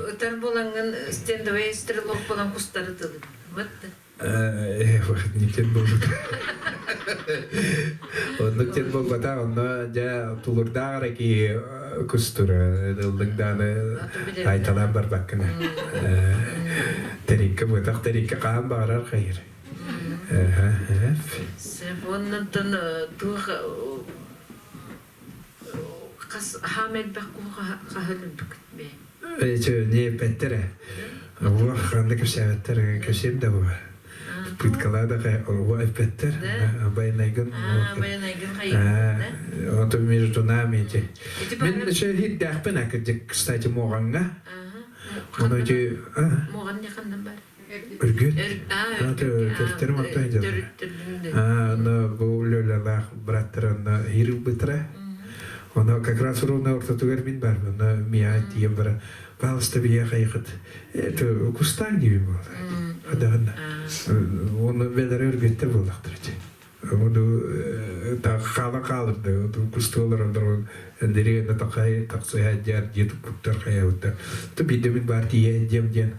Öter bolanın stendaway strelok bolan kustarı tıdı. Vattı.
Vakit niken bulduk. Onu niken bulmada onu ja tulurda ki kustura. Dıldıktan aytalan var bakın. Terika budak terika kan bağırar hayır.
Onun tuğ kas Hamed bakku kahıldık be.
Ne pettere. Allah kandı köşevetter köşem de bu. Pıtkalada kay o petter. Baynaygın.
Baynaygın hayır.
Onu между nami ce. Men şehit dahpena kecek kısaca moğanga. Onu ce.
Moğan yakından var.
Örgüt. Törtürüm ataydı. Onu bu lölelah bıraktırana hirip bıtıra. Onu как раз ровно ортотугер min var. Onu miya diyem var. Балста бия кайгыт. Это кустан gibi bu. Adana. Onu beler örgütte bulaktır. Onu ta kalırdı. O kustolar ondan derine takay taksaya yer yetup kurtar kayavda. Tabi demin partiye diyen.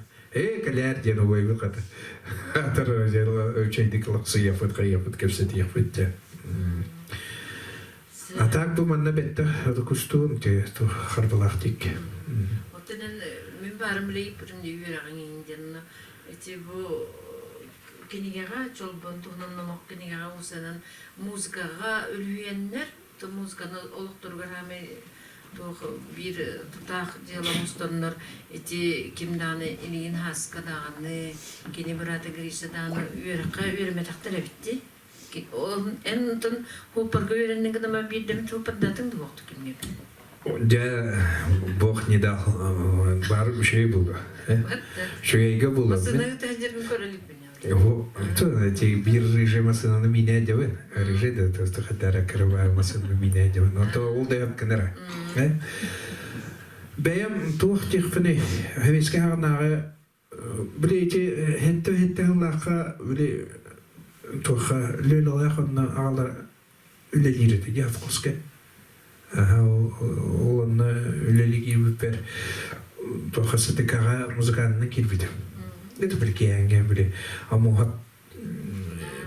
Kaler diyen o evi kadar. Atar ölçeydik laksı yapıt kevseti yapıt. Atak bu manna bette kustun te to harbalaktik.
Otenin minbarım leyip üründe yüreğin indiğine eti bu kinigaga çolban tuğnan namak kinigaga usanan muzikaga ölüyenler to muzikanı olukturgar hame to bir tutak dialamustanlar eti kimdane iliğin haskadağını kini birata girişadağını yüreğe takdir bitti. En ton hopar göreninin kadar bir demet hopar datın da vakti kimliği.
Ja, Bog не дал. Бар şey buldu. Şöyle buldu.
Masını tecrübe körelip beni.
То эти bir режимасını менять девен. Режим да то что хотя крывая масını менять девен. Но то ол да yap kenara. Бәйем тух тихфне. Хевиске харнары билети хетте лаха биле туха лелалахна алар үлелирде яфкоске. Onun üleligi bir tohası tekara müzikanın kirvidi. Ne de belki yani böyle ama hat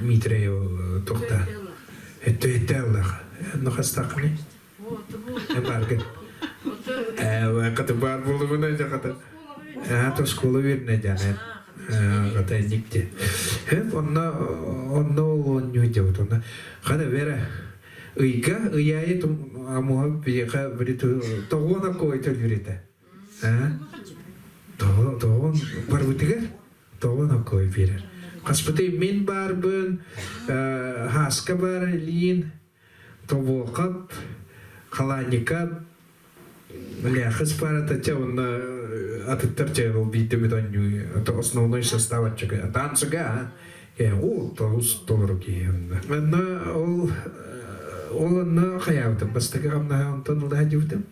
mitreo tohta. Hette Allah. Ne hastakni? Ne bargın? Katı bar buldu ne jakata. To skolu verine canet. Kata nikti. Hep onna olunyu ona. Kada vera Uyga, uyaya tu amuha biya beri tu tohona ko itu jurita. Tohon barbutiga, tohona ko biar. Kaspati min barbun haska bar lin, tohokap, kalanikap, melihat para tacawan atat tercero bitu mitanyu atau основной состав чага. Там сега, ya, terus tolorogi. Mana Onun hayatı, bastaki amna Антон Ладювдем,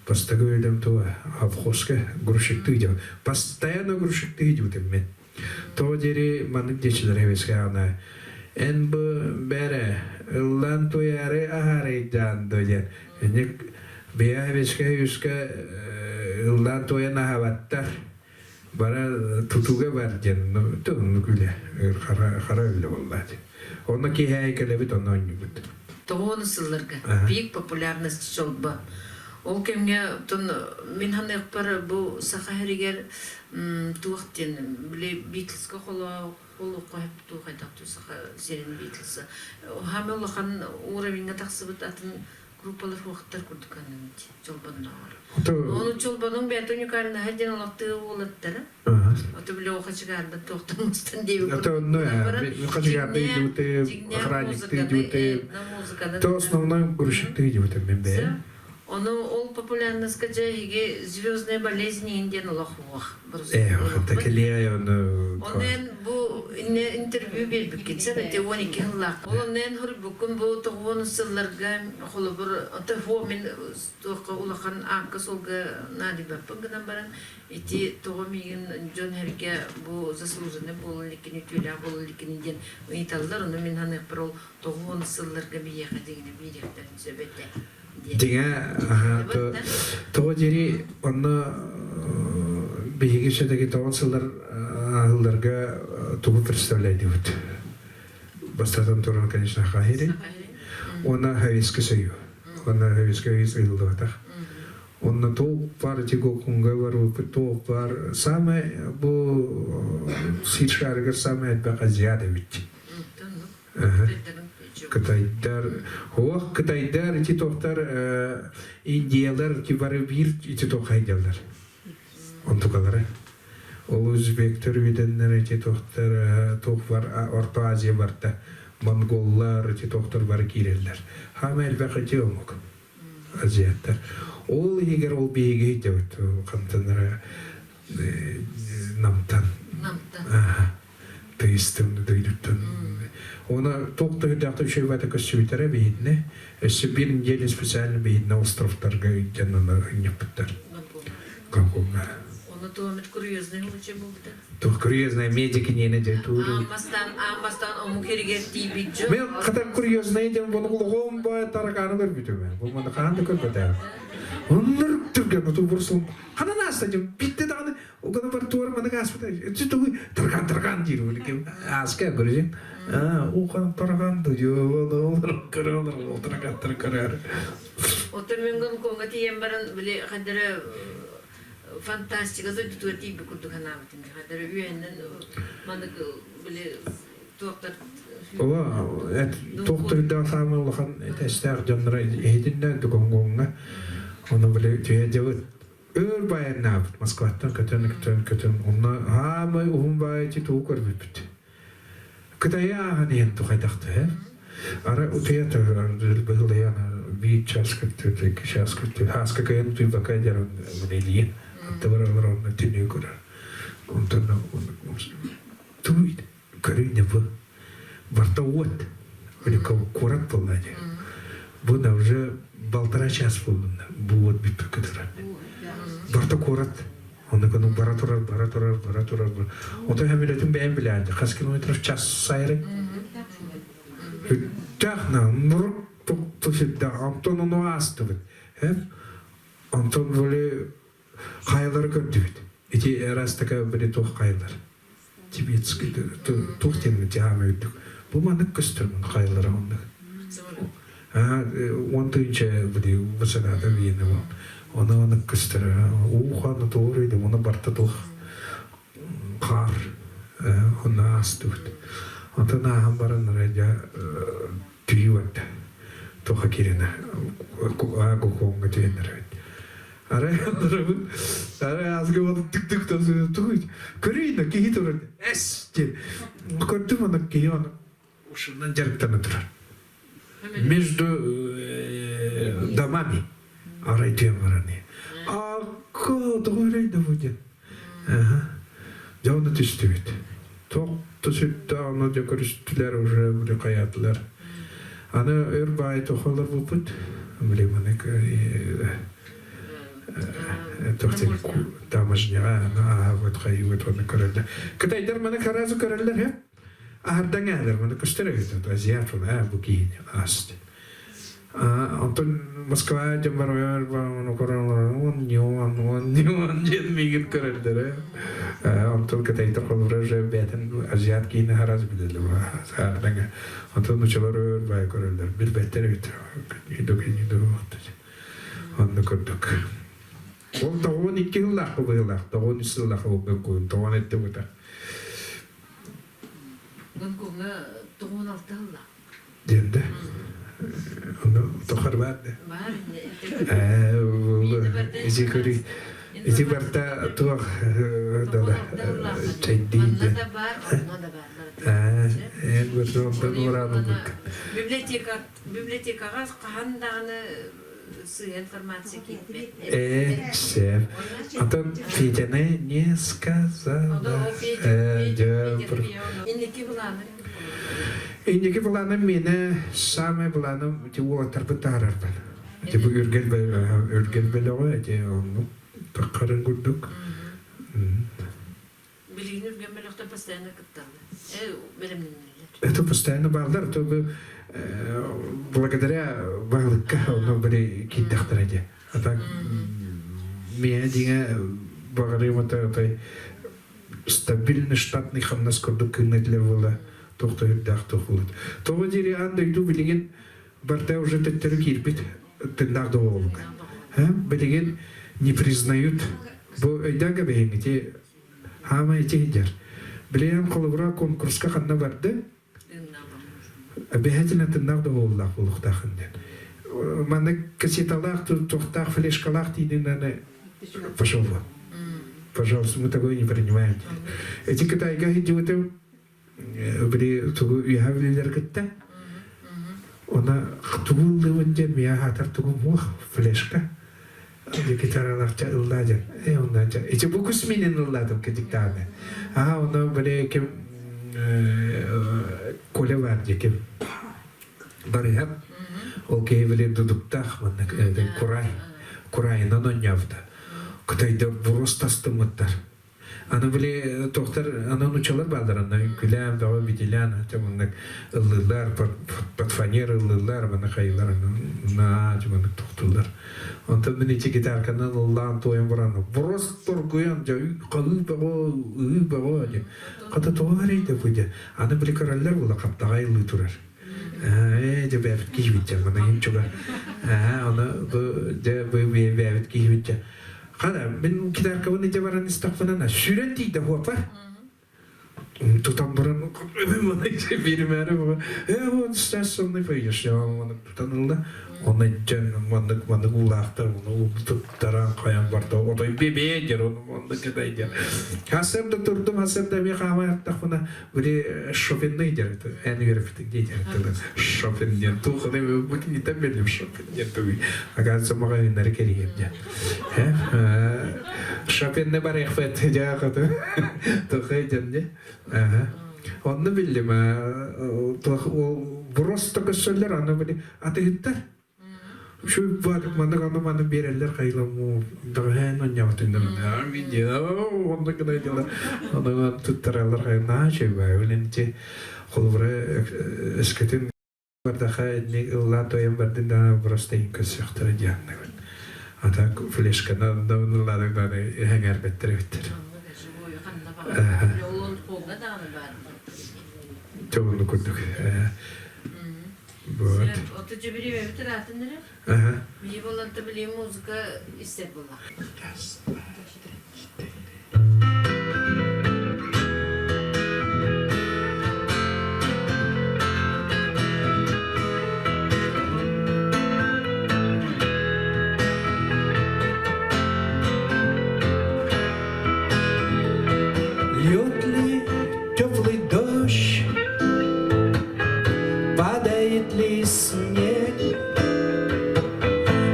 bastaki öylem to avhoska грушиктыйдем, постоянно грушиктыйдем мен. То дери манык дечилер хевескана. En bu bere lan to yare ahare jan dojen. Nek beya heveska yuska lan to yana havattar. Bara tutuga vergen tonu güle kara öyle vallahi. Ona ki heykeli ondan yubut.
Тоғын сылларга бик популярность жолба. Ол кемге тон мен ханы бар бу сахаригер туактен биле Битлсқа холо коеп ту кайтапту саха серин Битлс. Хамелхан уровеньга таксыбыт атын группалар вакыттар курдук анын жолбонда. Onu çolbanın bir unikal hadiyen olatığı olattı. Oto bile o kaçıgarda toxtamıştan diye.
Oto no ya, kaçıgarda идёт, охранник идёт. То основной грузчик идёт, мен.
Onu ol популярность качаиге звездные болезни инден лохуах.
Такелия он.
Onun bu interview bir bitse de 12 yıllık. Onun hır bugün bu toğun sırlarga holubur atahu min toqa ulakan akız olga nadi bapıngan baran iti toğumigin John Herge bu zasluzane bollikini tüla bollikini den itallar onu min hanı pro toğun sırlarga bir yakadığını bir yakadığını söbette.
Дига то жери онно бигешедеги тоонсылар алларга тугу представляет вот. Бастатан туран, конечно, хахири. Она хависки сою. Она хависки изылдата. Онно то пар тиго кунга вару то пар саме бу сичаргар саме бака зияда бит. Кытайдар ити тоқтар индиялар ки бары бир ити тоқайдалар. Онтукалары. Ол өзбектер виденнер ити тоқтар тоқ бар Орта Азия барда. Монголлар ити тоқтар бары киреллер. Хамел бақыти омук. Азияттар. Ол егер ол бейге итеует қамтанары намтан. Тыйстымды дойдуттан. Она только дата еще в это костюме видно. Если bir неделю специально видно остров торгай где-то на Нептар. Как он?
Она то mit курьезный лучше будет.
То курьезные медики не найдут.
Амастан омукерге тибиджо.
Мен когда курьезные идем вон логом ба тараканы көрбүтү мен. Бул мында канды көрбөтө. Оннор түргөн оту бурсун. Хана настадым битте дагы огана бар туар мында гаспыта. Чүтү таркан диру ким аска көрүжүн. Ухан таркан дүйө олор таркан.
Отерменгон конгати ембаран биле хадара фантастика зо туту тиби курду ханамтин хадара үйенен мандык биле доктор
Ова, доктор да самылхан тестер жанра эдинден дугонгонга. Оны биле түйедебит. Өр байнап Москвадан көтөн онна хамы умбайти туу көрбүт. Кытая ханен тухайдакты. Ара утеятыр быгылая би часкыты часкыты хаска кайын туй бакайдар мелии. Тавараларны тине көрөр. Онтон туй көрүнө бу. Барта вот. Велико курат полнаде. Бuna уже 1,5 часа болды. Бу вот бит кыдыра. Барта курат. Onda kanun baraturar. Onda hemeletin beğen bilerdi. Kaç kilometre в час sayırı. Tahna, nur tutuştu. Anton onu astı. Hep Anton böyle kayıları gördü. İki arasındaki böyle toh kayılar. Tibetski tohtemini devam ettik. Bu manık göstermen kayıları onda. Ontunca böyle mesela da bir yeni var. Ona gösterir. Uğanı doğruydu. Ona barta doğ kar. Ona astı. Ondan aham baran raja tüyüvende. Toha kirine. Ağu konga tüyenler. Ara azgı bana tık da söylüyor. Körüyün ki hiç orada. Es diye. Gördüm onu ki onu. Uşundan jarıktan oturar. Между домами. Арайдем варани. Doğruydu bu diye. Canı tüstüvit. Çok sütte onu da görüştüler уже böyle kayattılar. Ana örbay toxalar bu put. Bileyim ne toxtel taможня вот хайвет onu köreldi. Kıtaylar bana karazı köreldiler hep. Ardan gelir bana gösteriyor. Aziyat falan bu giyin ast. Антон Москва жамбар он корон он жен мигин көрөлдөр. Антон катайтыр колбура же бетен азиат кийин хараз билели ба. Саадага Антон учалар бай көрөлдөр. Бир беттер бит. Идо. Онда көрдүк. Ол да 12 жыллак быйлак, 13 жыллак болуп койду. Тоон этти бута.
Гонконга 16 жыллак.
Денде. Onu tokar vardı.
Бар.
İzi barda tuğ dala çeydiydi.
Onda da var, onda da var.
En barda ondan uğradım.
Bibliotekaga qahandağını sığ информация кетпет.
Шеф. Антон Федяне не сказала.
Инники буланы.
İndiki bulanım mene, same bulanım, ki bu tarpıtarar ben. Ki bu ürgel bele o, ki onu takarın kurduk.
Bilgin ürgen belokta постоянно кытталы. Белемнелер.
Это постоянно балдар, то бы благодаря балыка onu böyle kiddахтыраде. А так, меня диңе бағарым это стабильный штатный хамнас курдук кынетлер была. Тоқтойдақ тоқылды. Тоғы дере андайду білеген барда уже тәттері керпет тыңдарды олуға. Білеген не признают. Бұл өйдәгі бәйіңіте хама ете едер. Білеген қолыбыра конкурсқа қанна барды. Бәйәтілі тыңдарды олуғақ олуқтақынден. Маны кассеталақ, тоқтақ, флешкалақ дейден пошел вам. Пожалуйста, мы такое не принимаем. Эти китайга идиоты бри тугу уявлилер китте. Она тугулды вонжен мия хатар тугу мух флешка. Гитараларча ылладен. Ондан жа. Иче букус менен ылладым кедиктаны. Оны бри кем коле бар кем. Барыгап. Ол кейвеле дудуктах маннык курайынан онявда. Кытайда бурус тастымыттар. Аны биле тоқтар, анан учалар балдарында күләм, дава битилән, тәмәннәк ыллылар, патфанер ыллылар, мана кайлар, на тәмәннәк тоқтылар. Онтан мен иче гитарканан Аллаһ тоен бараны. Бурус торгуян, кылы баго, ката тоғар иде буде. Аны биле караллар була каптагай ылы турар. Бәбит кийбитче, мана инчуга. Аны бәбит кийбитче. Қана, мен кидаркаваны жабаран истақфанана сүрет дейді хуапа. Тутан бұрын, берім әрі бұға. Он стас сондай пайдаш, тутан ұлда. Оны жан, мандық ұлақты, оны ұлтыптаран қаян барды. Отой бебе дер, оны кедай дер. Хасырды тұрдым, хасырды мен қамай ақтақпына бірі шопендай дер. Әні веріптік дейдер. Шопенден. Тұлқыны бұтын етен белім шопенден түгі. Ағансы маға өнері кереген дер. Шопенді бар еқпет жағыды. Тұқы еден де. Оны білдім. Просто көсөлер аны білі. Атығыттар. Şu varık manı bererler kaylamı dağın oynayatındım. Onda kadar diyorlar. Onda tuttararlar kayna şey var. Öylece kolbura eskitin var daha ne latoyam vardı da просто inkasıktır diyanlar. Ata flashkana da onlardan da hangar bettirir. Çoğunu kurduk. Вот.
Otucu biri ve bitir atınları. Bir bolantı bile müzik ister bola.
Льет ли теплый дождь? Падает ли снег?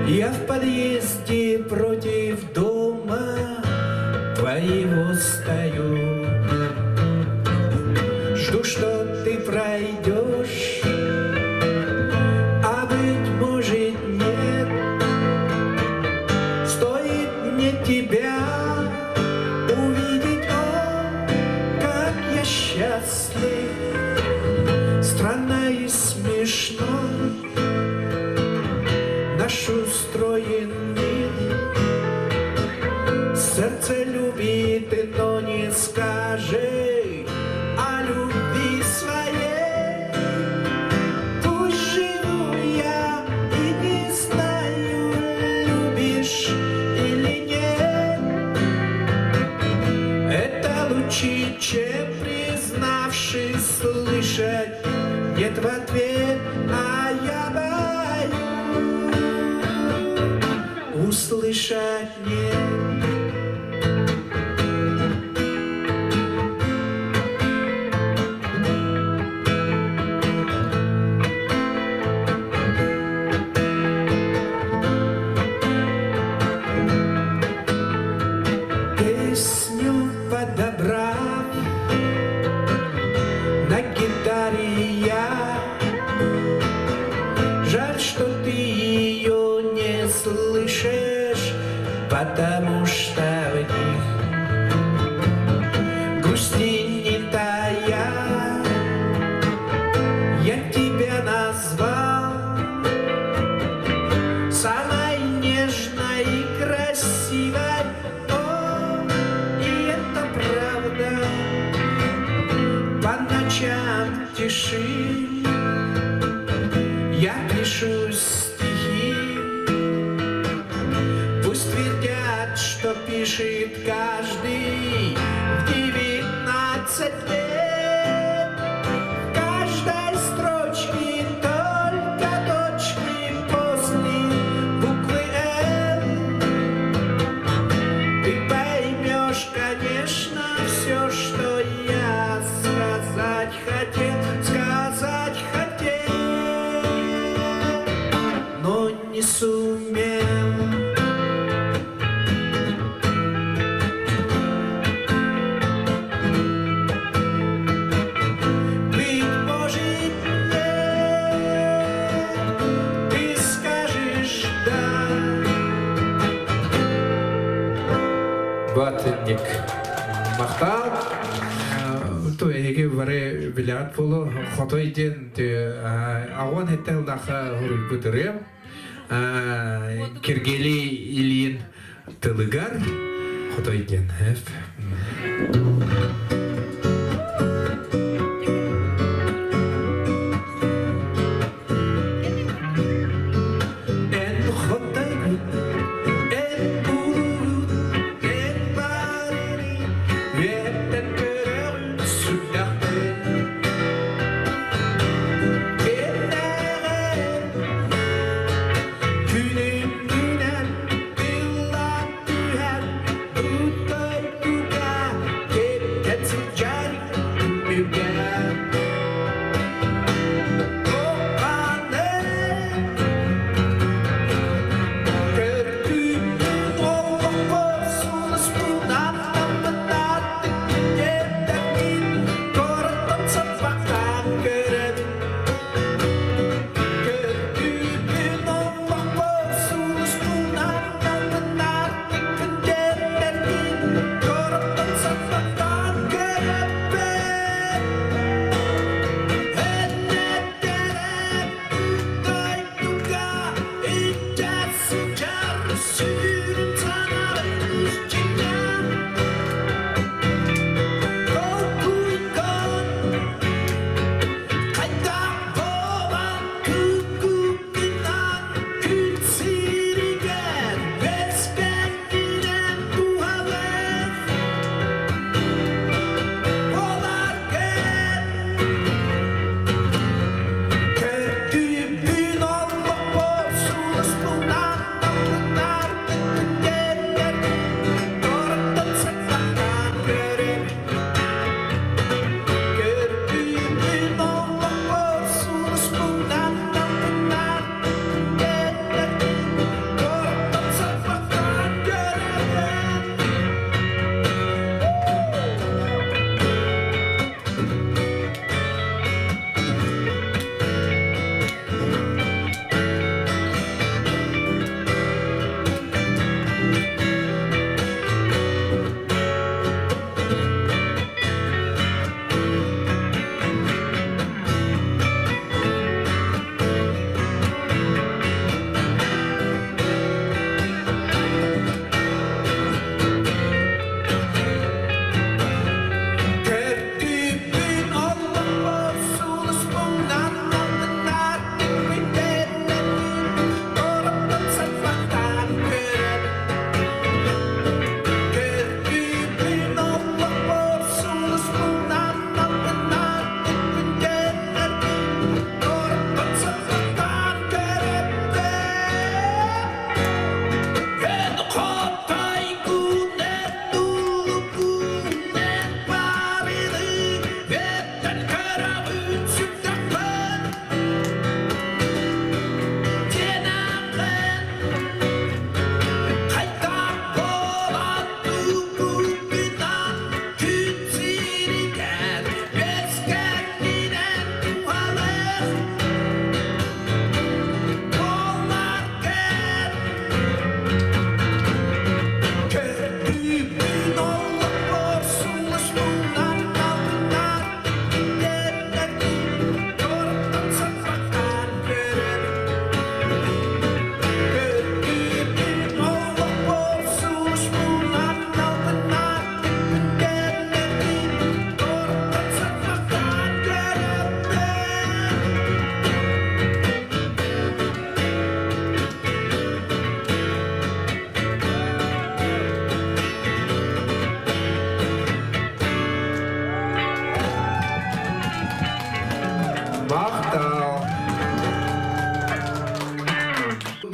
Я в подъезде против дома твоего стою. Жду, что ты пройдешь, а быть может нет. Стоит мне тебя увидеть, о, как я счастлив. Странно и смешно, нет в ответ, а я боюсь услышать нет. Песню подобрав на гитаре я. Жаль, что ты ее не слышишь, потому что в них грусти не тая. Я тебя назвал самой нежной и красивой. О, и это правда. По ночам тиши я пишу стихи. Пусть твердят, что пишет каждый в 19 лет. В каждой строчке только точки после буквы «Н». Ты поймешь, конечно, все, что я сказать хотел, но не сумел. Быть может, нет, ты скажешь да. Батник мақтал, тойге варе билят болу, хотой ден ауан хеттел даха хурul бутырем, кергели илин тылыгар, хотой ден хеф.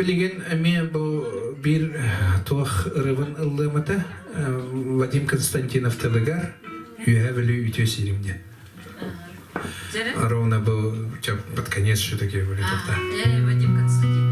bilgen ами bu bir tuğ ırıvın ıllığımıda Vadim Konstantinov Telegar üyeveli ütü sirimde. Ровно был под конец все-таки были тогда.
Вадим Константинов.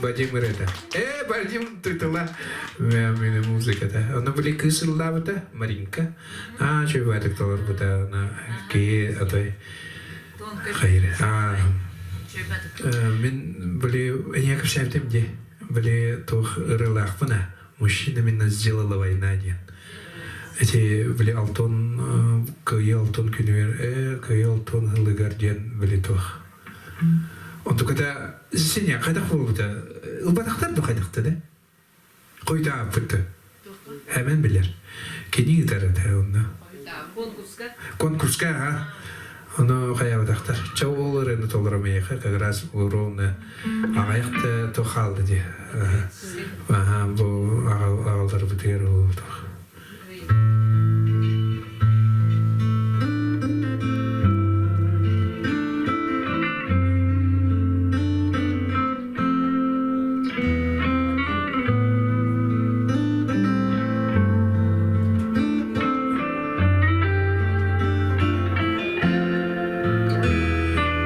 Вадим Рета. Вадим титла музиката. Она были кысыллабыта, Маринка. Чой ватык толар бута на кие атай Хайр. Мен были, я как всем где были тох рылах пана. Мужчина меня сделала война один. Эти были Алтон, Алтон Кюнвер, Алтон Лагарден были тох. Он только это синяк, когда хвоста, убатахтар до хайдахта, да? Койда апыты. Hemen bilir. Kini gitarı onda. Конкурска, а? Оно хаяв дахтар. Чаулар энд толрамая, как раз уровна. Аяхта то халди. Ага, бу алдар бутиру.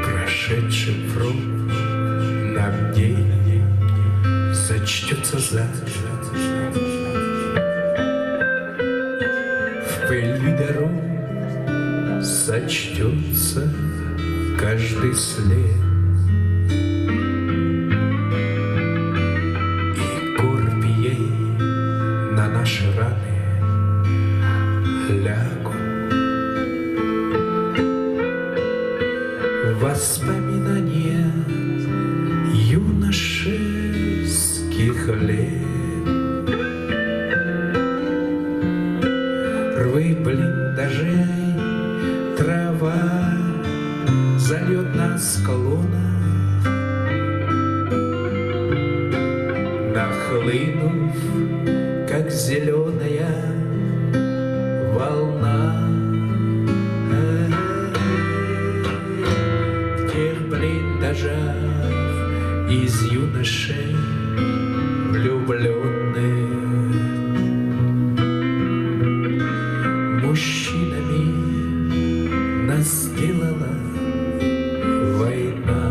Прошедший проб нам день зачтется завтра. В пыли дорог сочтется каждый след. И корпией на наши раны лягут. Воспоминания юношеских лет. Рвы блиндажей, трава зальет нас склонах, нахлынув, как зеленая волна. Из юношей влюбленных мужчинами нас сделала война.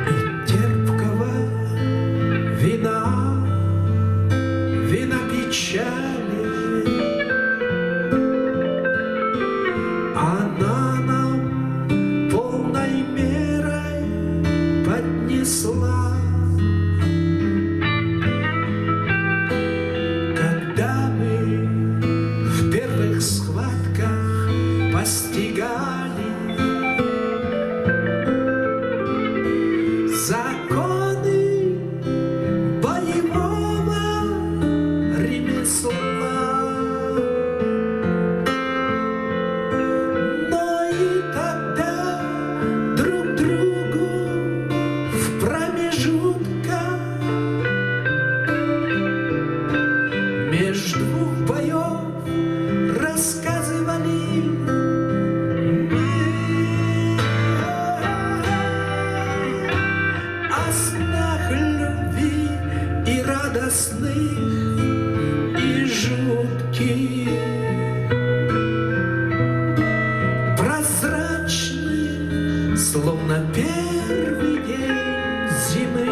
И терпкого вина печали она нам полной мерой поднесла. Когда мы в первых схватках постигали законы боевого ремесла. Между двух боев рассказывали мы о снах любви и радостных, и жутких, прозрачных, словно первый день зимы.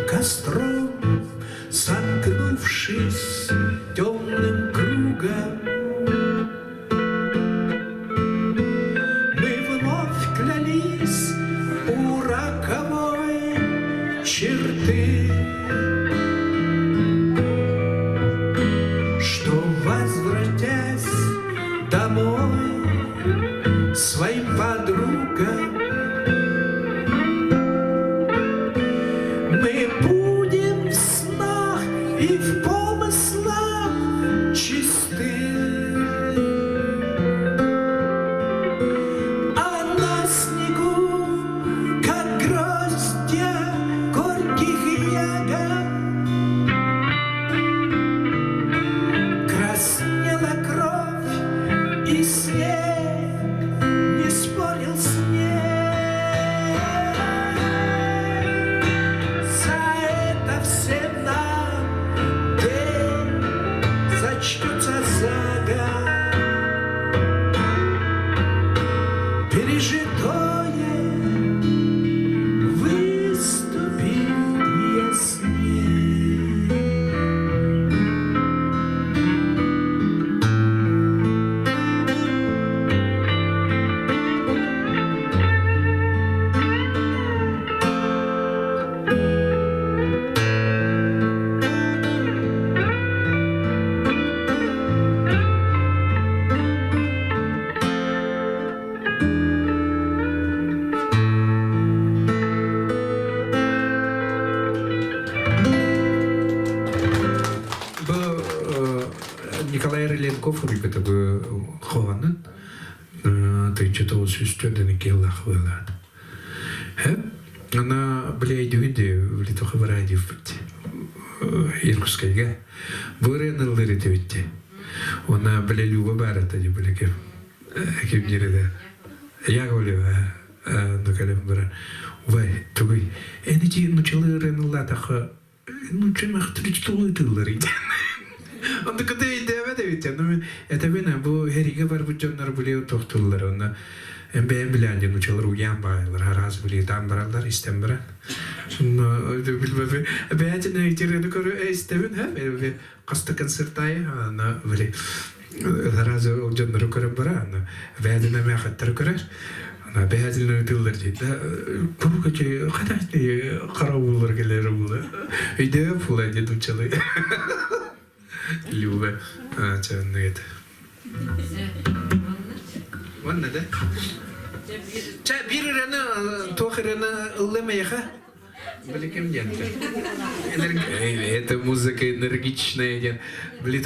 Костром, сомкнувшись темным кругом, мы вновь клялись у роковой черты, что, возвратясь домой своим подругам, мы будем в снах и в помыслах чисты. А на снегу, как гроздья горьких ягод, краснела кровь, и снег не спорил снег. Михалков урикатагы хованын тыйча тоғыз үстөден келлах вылад. Она, блядь, влитоха варадив бит. Иркутскайга. Вырен лырите битти. Она, блядь, люба барата ди блядь. Кем дереде. Я говорю, на колем бара. Вай, тугай. Энити начали ренлатаха. Ну, чем их тричтулы тыллары. Он такой, да ведь, ну, это вина, бо Херига барбуджоннар были тохтуллар, он бәйін біләнде нучалар уян байлар, хараз біле там баралар, истем баран. Сонна, білбәбі, бәйін әйтерені көрі, истемін, бәйін қасты концертай, біле, хараз олжоннары көрі баран, бәйін әмәқаттары көрер, бәйін тыллар дейді. Бұл көче, қадасты қарауылар келері бұлы, үйде бұлай деді нучалы. Люба, чанны это. Ванна, да? Ча, бирена, тохерена, лемеха. Были кем дянка. Это музыка энергичная, блин,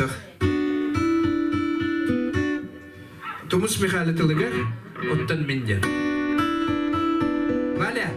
Томус Михайло Тылыга, оттан миндян. Валя.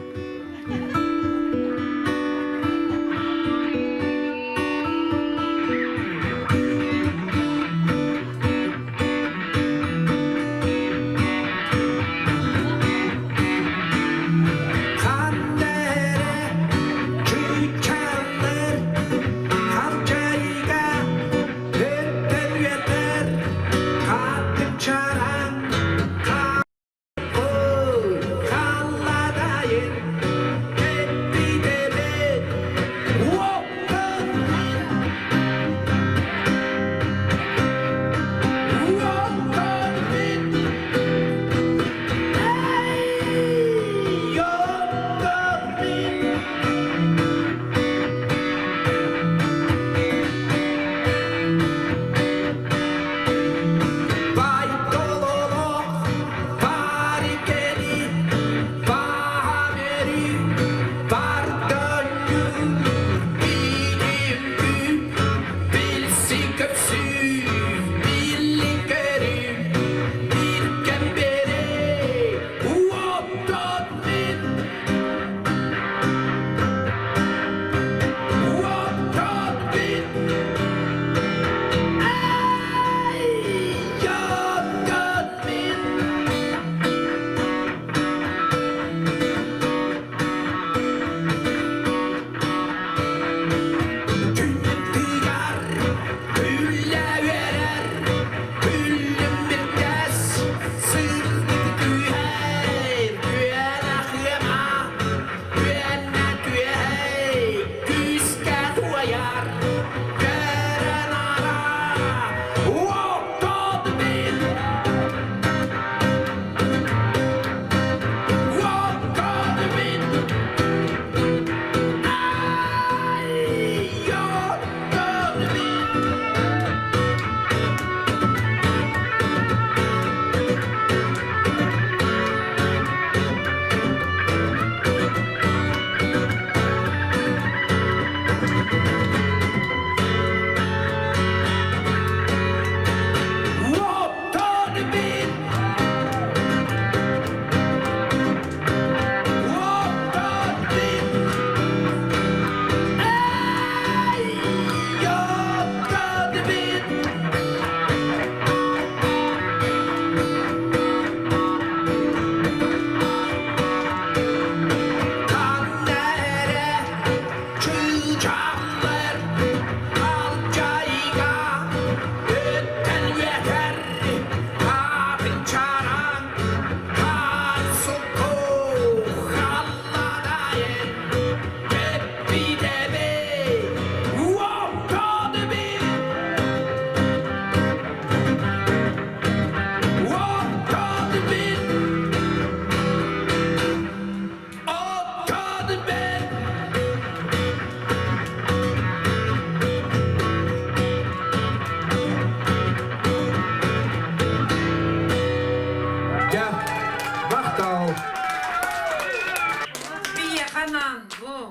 Бия ханан, бу.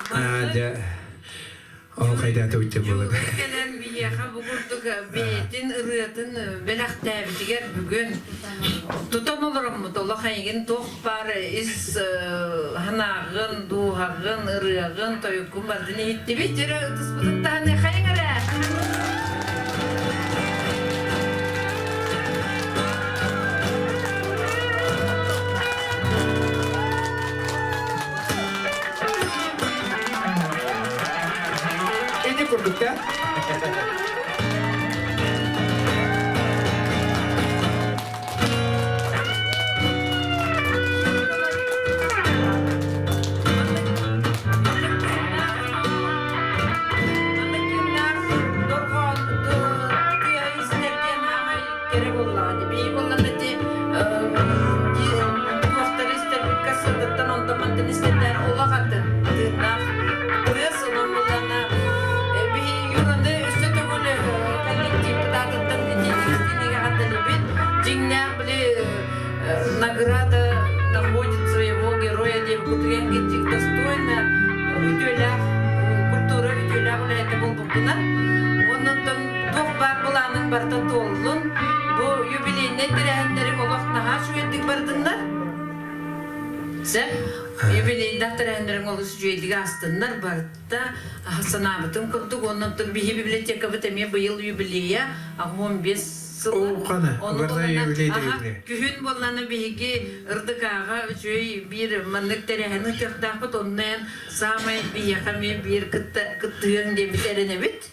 О, хайда төвтем болады.
Келен бия. Бияха бугурдук бетин ырыатын белахтабитигер бүгүн тутан олором тола хайгин тох бар ис ханагын дуhagын ырыагын тойкун бардыны хитти битере туспутун таны хайгара.
Ini produknya. Награда находит своего героя, девушка, достойно культура видеоля это был букина. Он там двух бар буланың бартан толлун. Бу юбилейне тирәһендәре олак нага шуйдык бардыннар. Се юбилейдә тирәһендәре олак шуйдык астыннар барда Хасанабытын курдук. Оннан тон библиотека битеме быел юбилея 15 О, қана, барда юбилейді юбилей.
Күхін болланы бейге ұрдықаға жөй бір маңдық тәрәхіні тіқтақпыт, оннан самай бейяқаме бір күттігін де бітеріне біт.